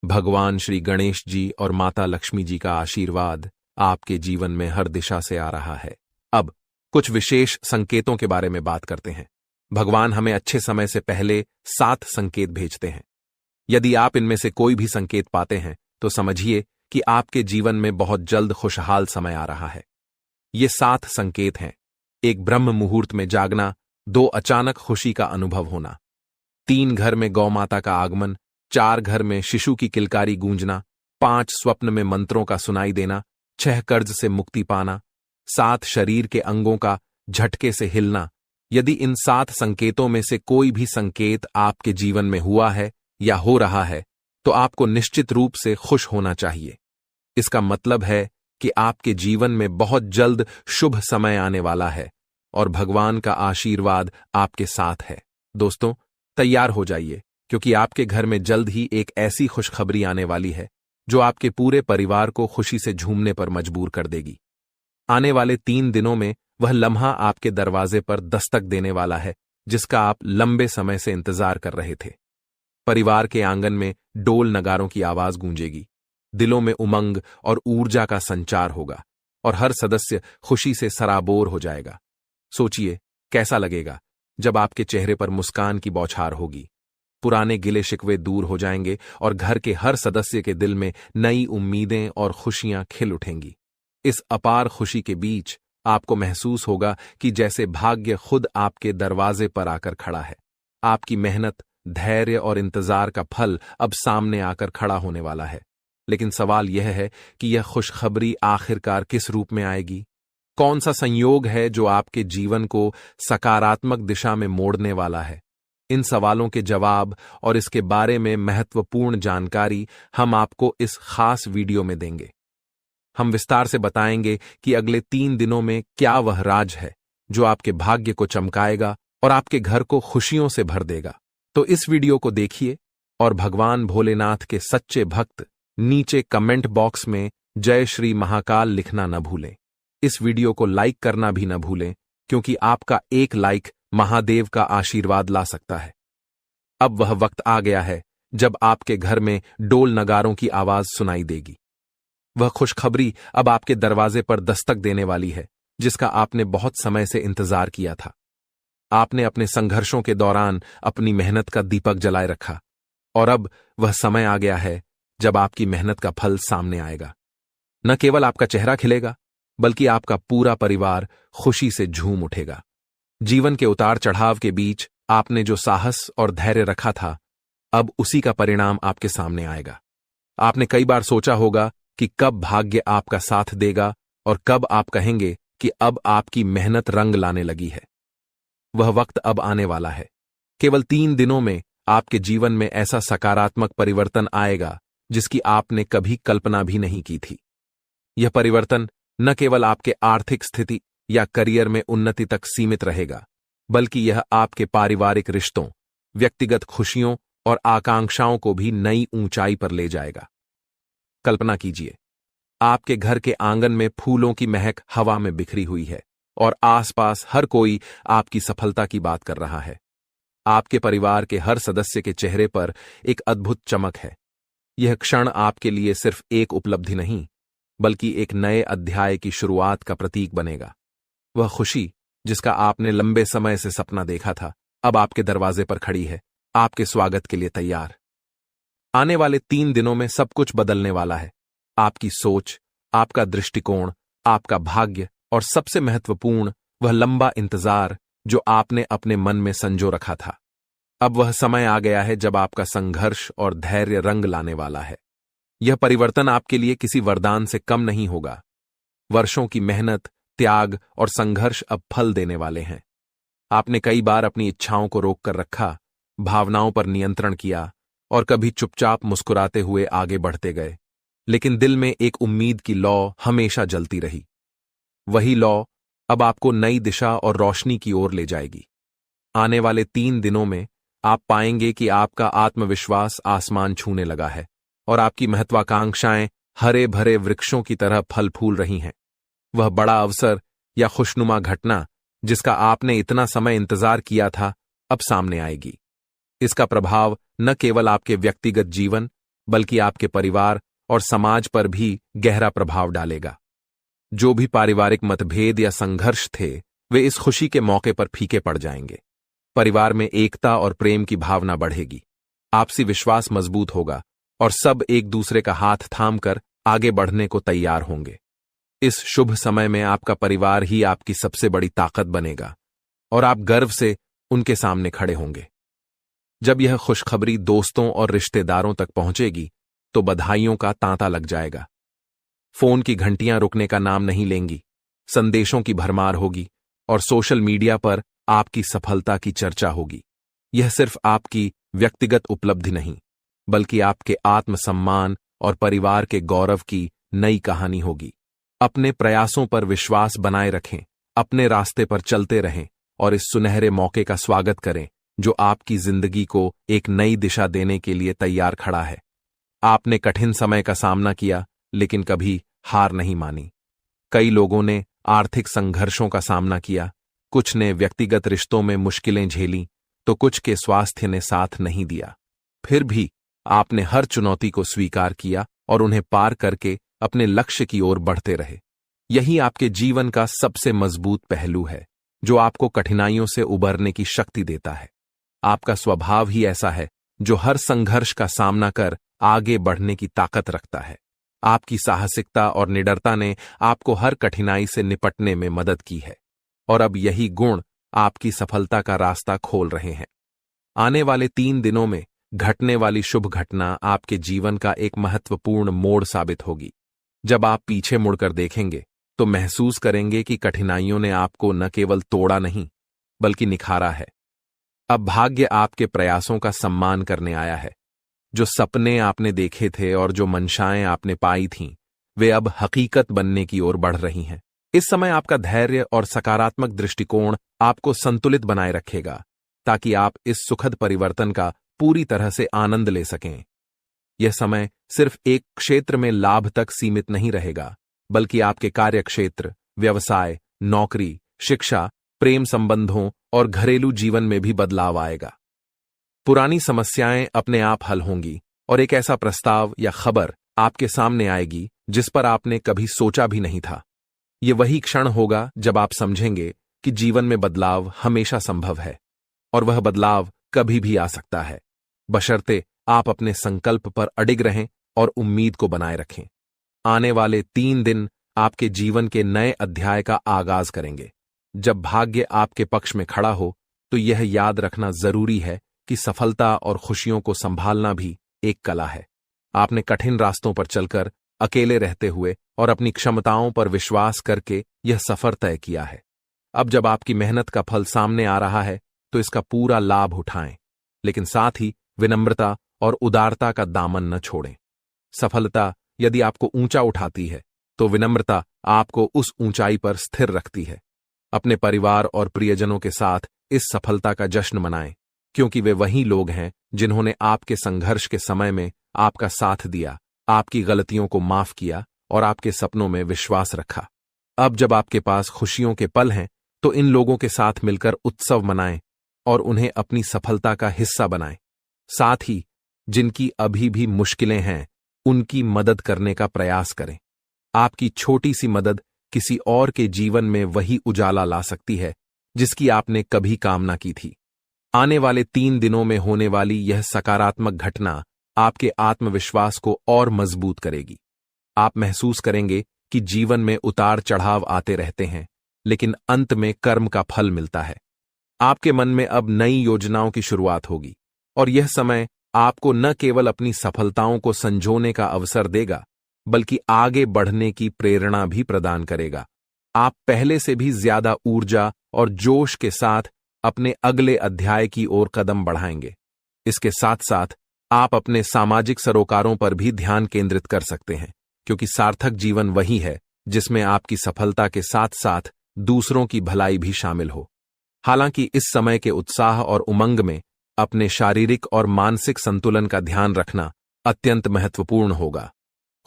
भगवान श्री गणेश जी और माता लक्ष्मी जी का आशीर्वाद आपके जीवन में हर दिशा से आ रहा है। अब कुछ विशेष संकेतों के बारे में बात करते हैं। भगवान हमें अच्छे समय से पहले 7 संकेत भेजते हैं। यदि आप इनमें से कोई भी संकेत पाते हैं तो समझिए कि आपके जीवन में बहुत जल्द खुशहाल समय आ रहा है। ये 7 संकेत हैं: 1 ब्रह्म मुहूर्त में जागना, 2 अचानक खुशी का अनुभव होना, 3 घर में गौ माता का आगमन, 4 घर में शिशु की किलकारी गूंजना, 5 स्वप्न में मंत्रों का सुनाई देना, 6 कर्ज से मुक्ति पाना, 7 शरीर के अंगों का झटके से हिलना। यदि इन 7 संकेतों में से कोई भी संकेत आपके जीवन में हुआ है या हो रहा है तो आपको निश्चित रूप से खुश होना चाहिए। इसका मतलब है कि आपके जीवन में बहुत जल्द शुभ समय आने वाला है और भगवान का आशीर्वाद आपके साथ है। दोस्तों, तैयार हो जाइए, क्योंकि आपके घर में जल्द ही एक ऐसी खुशखबरी आने वाली है जो आपके पूरे परिवार को खुशी से झूमने पर मजबूर कर देगी। आने वाले 3 दिनों में वह लम्हा आपके दरवाजे पर दस्तक देने वाला है जिसका आप लंबे समय से इंतजार कर रहे थे। परिवार के आंगन में डोल नगारों की आवाज गूंजेगी, दिलों में उमंग और ऊर्जा का संचार होगा और हर सदस्य खुशी से सराबोर हो जाएगा। सोचिए कैसा लगेगा जब आपके चेहरे पर मुस्कान की बौछार होगी। पुराने गिले शिकवे दूर हो जाएंगे और घर के हर सदस्य के दिल में नई उम्मीदें और खुशियां खिल उठेंगी। इस अपार खुशी के बीच आपको महसूस होगा कि जैसे भाग्य खुद आपके दरवाजे पर आकर खड़ा है। आपकी मेहनत, धैर्य और इंतजार का फल अब सामने आकर खड़ा होने वाला है। लेकिन सवाल यह है कि यह खुशखबरी आखिरकार किस रूप में आएगी? कौन सा संयोग है जो आपके जीवन को सकारात्मक दिशा में मोड़ने वाला है? इन सवालों के जवाब और इसके बारे में महत्वपूर्ण जानकारी हम आपको इस खास वीडियो में देंगे। हम विस्तार से बताएंगे कि अगले 3 दिनों में क्या वह राज है जो आपके भाग्य को चमकाएगा और आपके घर को खुशियों से भर देगा। तो इस वीडियो को देखिए और भगवान भोलेनाथ के सच्चे भक्त नीचे कमेंट बॉक्स में जय श्री महाकाल लिखना न भूलें। इस वीडियो को लाइक करना भी न भूलें, क्योंकि आपका एक लाइक महादेव का आशीर्वाद ला सकता है। अब वह वक्त आ गया है जब आपके घर में डोल नगारों की आवाज सुनाई देगी। वह खुशखबरी अब आपके दरवाजे पर दस्तक देने वाली है जिसका आपने बहुत समय से इंतजार किया था। आपने अपने संघर्षों के दौरान अपनी मेहनत का दीपक जलाए रखा और अब वह समय आ गया है जब आपकी मेहनत का फल सामने आएगा। न केवल आपका चेहरा खिलेगा, बल्कि आपका पूरा परिवार खुशी से झूम उठेगा। जीवन के उतार चढ़ाव के बीच आपने जो साहस और धैर्य रखा था, अब उसी का परिणाम आपके सामने आएगा। आपने कई बार सोचा होगा कि कब भाग्य आपका साथ देगा और कब आप कहेंगे कि अब आपकी मेहनत रंग लाने लगी है। वह वक्त अब आने वाला है। केवल 3 दिनों में आपके जीवन में ऐसा सकारात्मक परिवर्तन आएगा जिसकी आपने कभी कल्पना भी नहीं की थी। यह परिवर्तन न केवल आपके आर्थिक स्थिति या करियर में उन्नति तक सीमित रहेगा, बल्कि यह आपके पारिवारिक रिश्तों, व्यक्तिगत खुशियों और आकांक्षाओं को भी नई ऊंचाई पर ले जाएगा। कल्पना कीजिए, आपके घर के आंगन में फूलों की महक हवा में बिखरी हुई है और आसपास हर कोई आपकी सफलता की बात कर रहा है। आपके परिवार के हर सदस्य के चेहरे पर एक अद्भुत चमक है। यह क्षण आपके लिए सिर्फ एक उपलब्धि नहीं, बल्कि एक नए अध्याय की शुरुआत का प्रतीक बनेगा। वह खुशी जिसका आपने लंबे समय से सपना देखा था, अब आपके दरवाजे पर खड़ी है, आपके स्वागत के लिए तैयार। आने वाले 3 दिनों में सब कुछ बदलने वाला है। आपकी सोच, आपका दृष्टिकोण, आपका भाग्य और सबसे महत्वपूर्ण वह लंबा इंतजार जो आपने अपने मन में संजो रखा था। अब वह समय आ गया है जब आपका संघर्ष और धैर्य रंग लाने वाला है। यह परिवर्तन आपके लिए किसी वरदान से कम नहीं होगा। वर्षों की मेहनत, त्याग और संघर्ष अब फल देने वाले हैं। आपने कई बार अपनी इच्छाओं को रोक कर रखा, भावनाओं पर नियंत्रण किया और कभी चुपचाप मुस्कुराते हुए आगे बढ़ते गए, लेकिन दिल में एक उम्मीद की लौ हमेशा जलती रही। वही लौ अब आपको नई दिशा और रोशनी की ओर ले जाएगी। आने वाले 3 दिनों में आप पाएंगे कि आपका आत्मविश्वास आसमान छूने लगा है और आपकी महत्वाकांक्षाएं हरे भरे वृक्षों की तरह फल फूल रही हैं। वह बड़ा अवसर या खुशनुमा घटना जिसका आपने इतना समय इंतजार किया था, अब सामने आएगी। इसका प्रभाव न केवल आपके व्यक्तिगत जीवन, बल्कि आपके परिवार और समाज पर भी गहरा प्रभाव डालेगा। जो भी पारिवारिक मतभेद या संघर्ष थे, वे इस खुशी के मौके पर फीके पड़ जाएंगे। परिवार में एकता और प्रेम की भावना बढ़ेगी, आपसी विश्वास मजबूत होगा और सब एक दूसरे का हाथ थामकर आगे बढ़ने को तैयार होंगे। इस शुभ समय में आपका परिवार ही आपकी सबसे बड़ी ताकत बनेगा और आप गर्व से उनके सामने खड़े होंगे। जब यह खुशखबरी दोस्तों और रिश्तेदारों तक पहुंचेगी, तो बधाइयों का तांता लग जाएगा। फोन की घंटियां रुकने का नाम नहीं लेंगी, संदेशों की भरमार होगी और सोशल मीडिया पर आपकी सफलता की चर्चा होगी। यह सिर्फ आपकी व्यक्तिगत उपलब्धि नहीं, बल्कि आपके आत्मसम्मान और परिवार के गौरव की नई कहानी होगी। अपने प्रयासों पर विश्वास बनाए रखें, अपने रास्ते पर चलते रहें और इस सुनहरे मौके का स्वागत करें जो आपकी जिंदगी को एक नई दिशा देने के लिए तैयार खड़ा है। आपने कठिन समय का सामना किया, लेकिन कभी हार नहीं मानी। कई लोगों ने आर्थिक संघर्षों का सामना किया, कुछ ने व्यक्तिगत रिश्तों में मुश्किलें झेली, तो कुछ के स्वास्थ्य ने साथ नहीं दिया। फिर भी आपने हर चुनौती को स्वीकार किया और उन्हें पार करके अपने लक्ष्य की ओर बढ़ते रहे। यही आपके जीवन का सबसे मजबूत पहलू है, जो आपको कठिनाइयों से उबरने की शक्ति देता है। आपका स्वभाव ही ऐसा है जो हर संघर्ष का सामना कर आगे बढ़ने की ताकत रखता है। आपकी साहसिकता और निडरता ने आपको हर कठिनाई से निपटने में मदद की है और अब यही गुण आपकी सफलता का रास्ता खोल रहे हैं। आने वाले 3 दिनों में घटने वाली शुभ घटना आपके जीवन का एक महत्वपूर्ण मोड़ साबित होगी। जब आप पीछे मुड़कर देखेंगे, तो महसूस करेंगे कि कठिनाइयों ने आपको न केवल तोड़ा नहीं, बल्कि निखारा है। अब भाग्य आपके प्रयासों का सम्मान करने आया है। जो सपने आपने देखे थे और जो मंशाएं आपने पाई थीं, वे अब हकीकत बनने की ओर बढ़ रही हैं। इस समय आपका धैर्य और सकारात्मक दृष्टिकोण आपको संतुलित बनाए रखेगा, ताकि आप इस सुखद परिवर्तन का पूरी तरह से आनंद ले सकें। यह समय सिर्फ एक क्षेत्र में लाभ तक सीमित नहीं रहेगा, बल्कि आपके कार्यक्षेत्र, व्यवसाय, नौकरी, शिक्षा, प्रेम संबंधों और घरेलू जीवन में भी बदलाव आएगा। पुरानी समस्याएं अपने आप हल होंगी और एक ऐसा प्रस्ताव या खबर आपके सामने आएगी जिस पर आपने कभी सोचा भी नहीं था। यह वही क्षण होगा जब आप समझेंगे कि जीवन में बदलाव हमेशा संभव है और वह बदलाव कभी भी आ सकता है, बशर्ते आप अपने संकल्प पर अडिग रहें और उम्मीद को बनाए रखें। आने वाले 3 दिन आपके जीवन के नए अध्याय का आगाज करेंगे। जब भाग्य आपके पक्ष में खड़ा हो, तो यह याद रखना जरूरी है कि सफलता और खुशियों को संभालना भी एक कला है। आपने कठिन रास्तों पर चलकर, अकेले रहते हुए और अपनी क्षमताओं पर विश्वास करके यह सफर तय किया है। अब जब आपकी मेहनत का फल सामने आ रहा है, तो इसका पूरा लाभ उठाएं, लेकिन साथ ही विनम्रता और उदारता का दामन न छोड़ें। सफलता यदि आपको ऊंचा उठाती है, तो विनम्रता आपको उस ऊंचाई पर स्थिर रखती है। अपने परिवार और प्रियजनों के साथ इस सफलता का जश्न मनाएं, क्योंकि वे वही लोग हैं जिन्होंने आपके संघर्ष के समय में आपका साथ दिया, आपकी गलतियों को माफ किया और आपके सपनों में विश्वास रखा। अब जब आपके पास खुशियों के पल हैं, तो इन लोगों के साथ मिलकर उत्सव मनाएं, और उन्हें अपनी सफलता का हिस्सा बनाएं। साथ ही जिनकी अभी भी मुश्किलें हैं, उनकी मदद करने का प्रयास करें। आपकी छोटी सी मदद किसी और के जीवन में वही उजाला ला सकती है जिसकी आपने कभी कामना की थी। आने वाले 3 दिनों में होने वाली यह सकारात्मक घटना आपके आत्मविश्वास को और मजबूत करेगी। आप महसूस करेंगे कि जीवन में उतार चढ़ाव आते रहते हैं, लेकिन अंत में कर्म का फल मिलता है। आपके मन में अब नई योजनाओं की शुरुआत होगी और यह समय आपको न केवल अपनी सफलताओं को संजोने का अवसर देगा, बल्कि आगे बढ़ने की प्रेरणा भी प्रदान करेगा। आप पहले से भी ज्यादा ऊर्जा और जोश के साथ अपने अगले अध्याय की ओर कदम बढ़ाएंगे। इसके साथ साथ आप अपने सामाजिक सरोकारों पर भी ध्यान केंद्रित कर सकते हैं, क्योंकि सार्थक जीवन वही है जिसमें आपकी सफलता के साथ साथ दूसरों की भलाई भी शामिल हो। हालांकि इस समय के उत्साह और उमंग में अपने शारीरिक और मानसिक संतुलन का ध्यान रखना अत्यंत महत्वपूर्ण होगा।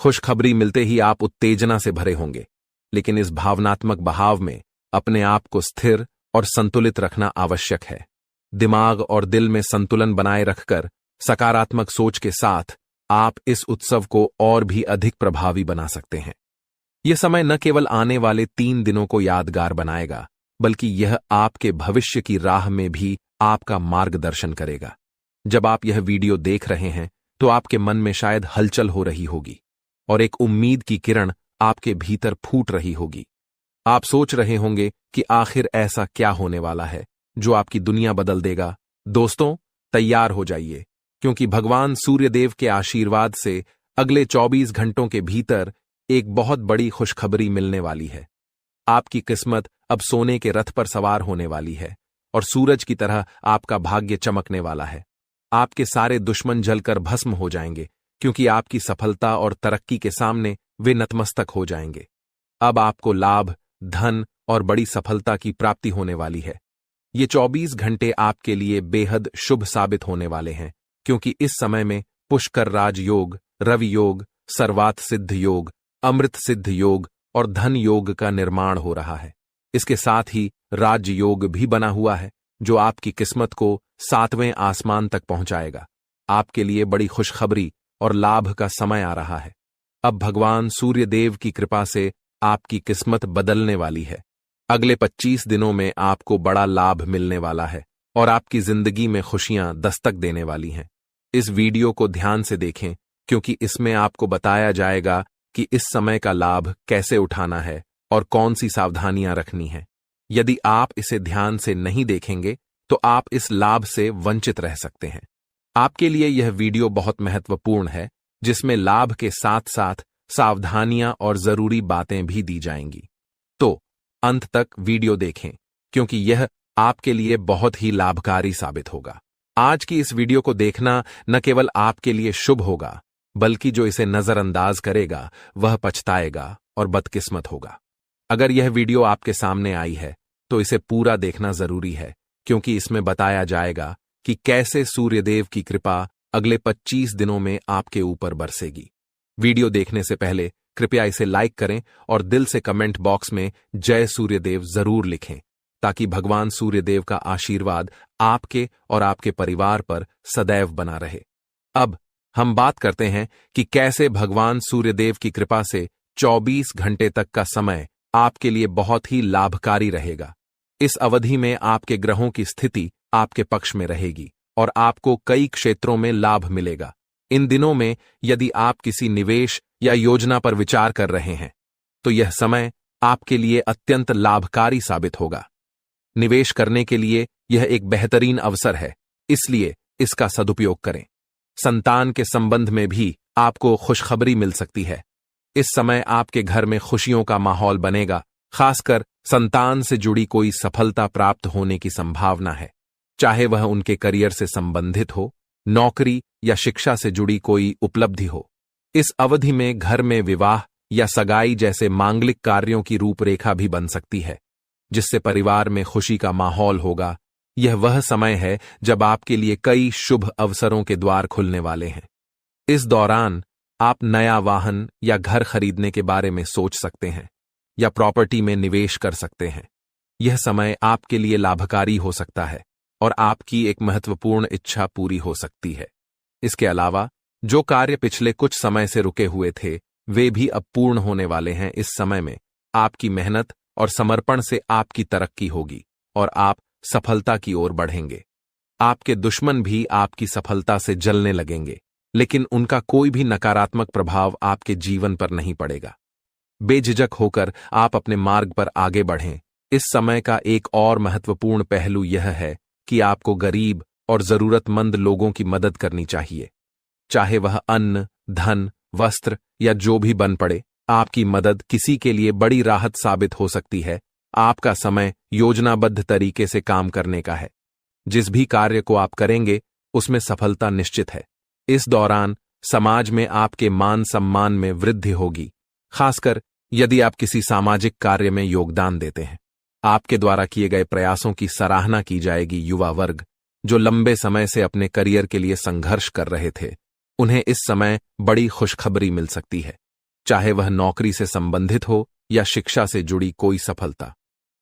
खुशखबरी मिलते ही आप उत्तेजना से भरे होंगे, लेकिन इस भावनात्मक बहाव में अपने आप को स्थिर और संतुलित रखना आवश्यक है। दिमाग और दिल में संतुलन बनाए रखकर सकारात्मक सोच के साथ आप इस उत्सव को और भी अधिक प्रभावी बना सकते हैं। यह समय न केवल आने वाले 3 दिनों को यादगार बनाएगा, बल्कि यह आपके भविष्य की राह में भी आपका मार्गदर्शन करेगा। जब आप यह वीडियो देख रहे हैं तो आपके मन में शायद हलचल हो रही होगी और एक उम्मीद की किरण आपके भीतर फूट रही होगी। आप सोच रहे होंगे कि आखिर ऐसा क्या होने वाला है जो आपकी दुनिया बदल देगा। दोस्तों, तैयार हो जाइए, क्योंकि भगवान सूर्यदेव के आशीर्वाद से अगले 24 घंटों के भीतर एक बहुत बड़ी खुशखबरी मिलने वाली है। आपकी किस्मत अब सोने के रथ पर सवार होने वाली है और सूरज की तरह आपका भाग्य चमकने वाला है। आपके सारे दुश्मन जलकर भस्म हो जाएंगे, क्योंकि आपकी सफलता और तरक्की के सामने वे नतमस्तक हो जाएंगे। अब आपको लाभ, धन और बड़ी सफलता की प्राप्ति होने वाली है। ये 24 घंटे आपके लिए बेहद शुभ साबित होने वाले हैं, क्योंकि इस समय में पुष्कर राज योग, रवि योग, सर्वात सिद्ध योग, अमृत सिद्ध योग और धन योग का निर्माण हो रहा है। इसके साथ ही राज्य योग भी बना हुआ है, जो आपकी किस्मत को 7वें आसमान तक पहुंचाएगा। आपके लिए बड़ी खुशखबरी और लाभ का समय आ रहा है। अब भगवान सूर्यदेव की कृपा से आपकी किस्मत बदलने वाली है। अगले 25 दिनों में आपको बड़ा लाभ मिलने वाला है और आपकी जिंदगी में खुशियां दस्तक देने वाली हैं। इस वीडियो को ध्यान से देखें, क्योंकि इसमें आपको बताया जाएगा कि इस समय का लाभ कैसे उठाना है और कौन सी सावधानियां रखनी है। यदि आप इसे ध्यान से नहीं देखेंगे तो आप इस लाभ से वंचित रह सकते हैं। आपके लिए यह वीडियो बहुत महत्वपूर्ण है, जिसमें लाभ के साथ साथ सावधानियां और जरूरी बातें भी दी जाएंगी। तो अंत तक वीडियो देखें, क्योंकि यह आपके लिए बहुत ही लाभकारी साबित होगा। आज की इस वीडियो को देखना न केवल आपके लिए शुभ होगा, बल्कि जो इसे नजरअंदाज करेगा वह पछताएगा और बदकिस्मत होगा। अगर यह वीडियो आपके सामने आई है तो इसे पूरा देखना जरूरी है, क्योंकि इसमें बताया जाएगा कि कैसे सूर्यदेव की कृपा अगले 25 दिनों में आपके ऊपर बरसेगी। वीडियो देखने से पहले कृपया इसे लाइक करें और दिल से कमेंट बॉक्स में जय सूर्यदेव जरूर लिखें, ताकि भगवान सूर्यदेव का आशीर्वाद आपके और आपके परिवार पर सदैव बना रहे। अब हम बात करते हैं कि कैसे भगवान सूर्यदेव की कृपा से 24 घंटे तक का समय आपके लिए बहुत ही लाभकारी रहेगा। इस अवधि में आपके ग्रहों की स्थिति आपके पक्ष में रहेगी और आपको कई क्षेत्रों में लाभ मिलेगा। इन दिनों में यदि आप किसी निवेश या योजना पर विचार कर रहे हैं, तो यह समय आपके लिए अत्यंत लाभकारी साबित होगा। निवेश करने के लिए यह एक बेहतरीन अवसर है, इसलिए इसका सदुपयोग करें। संतान के संबंध में भी आपको खुशखबरी मिल सकती है। इस समय आपके घर में खुशियों का माहौल बनेगा, खासकर संतान से जुड़ी कोई सफलता प्राप्त होने की संभावना है, चाहे वह उनके करियर से संबंधित हो, नौकरी या शिक्षा से जुड़ी कोई उपलब्धि हो। इस अवधि में घर में विवाह या सगाई जैसे मांगलिक कार्यों की रूपरेखा भी बन सकती है, जिससे परिवार में खुशी का माहौल होगा। यह वह समय है जब आपके लिए कई शुभ अवसरों के द्वार खुलने वाले हैं। इस दौरान आप नया वाहन या घर खरीदने के बारे में सोच सकते हैं या प्रॉपर्टी में निवेश कर सकते हैं। यह समय आपके लिए लाभकारी हो सकता है, और आपकी एक महत्वपूर्ण इच्छा पूरी हो सकती है। इसके अलावा जो कार्य पिछले कुछ समय से रुके हुए थे वे भी अब पूर्ण होने वाले हैं। इस समय में आपकी मेहनत और समर्पण से आपकी तरक्की होगी और आप सफलता की ओर बढ़ेंगे। आपके दुश्मन भी आपकी सफलता से जलने लगेंगे, लेकिन उनका कोई भी नकारात्मक प्रभाव आपके जीवन पर नहीं पड़ेगा। बेझिझक होकर आप अपने मार्ग पर आगे बढ़ें। इस समय का एक और महत्वपूर्ण पहलू यह है कि आपको गरीब और जरूरतमंद लोगों की मदद करनी चाहिए, चाहे वह अन्न, धन, वस्त्र या जो भी बन पड़े। आपकी मदद किसी के लिए बड़ी राहत साबित हो सकती है। आपका समय योजनाबद्ध तरीके से काम करने का है। जिस भी कार्य को आप करेंगे उसमें सफलता निश्चित है। इस दौरान समाज में आपके मान सम्मान में वृद्धि होगी, खासकर यदि आप किसी सामाजिक कार्य में योगदान देते हैं। आपके द्वारा किए गए प्रयासों की सराहना की जाएगी। युवा वर्ग जो लंबे समय से अपने करियर के लिए संघर्ष कर रहे थे, उन्हें इस समय बड़ी खुशखबरी मिल सकती है, चाहे वह नौकरी से संबंधित हो या शिक्षा से जुड़ी कोई सफलता।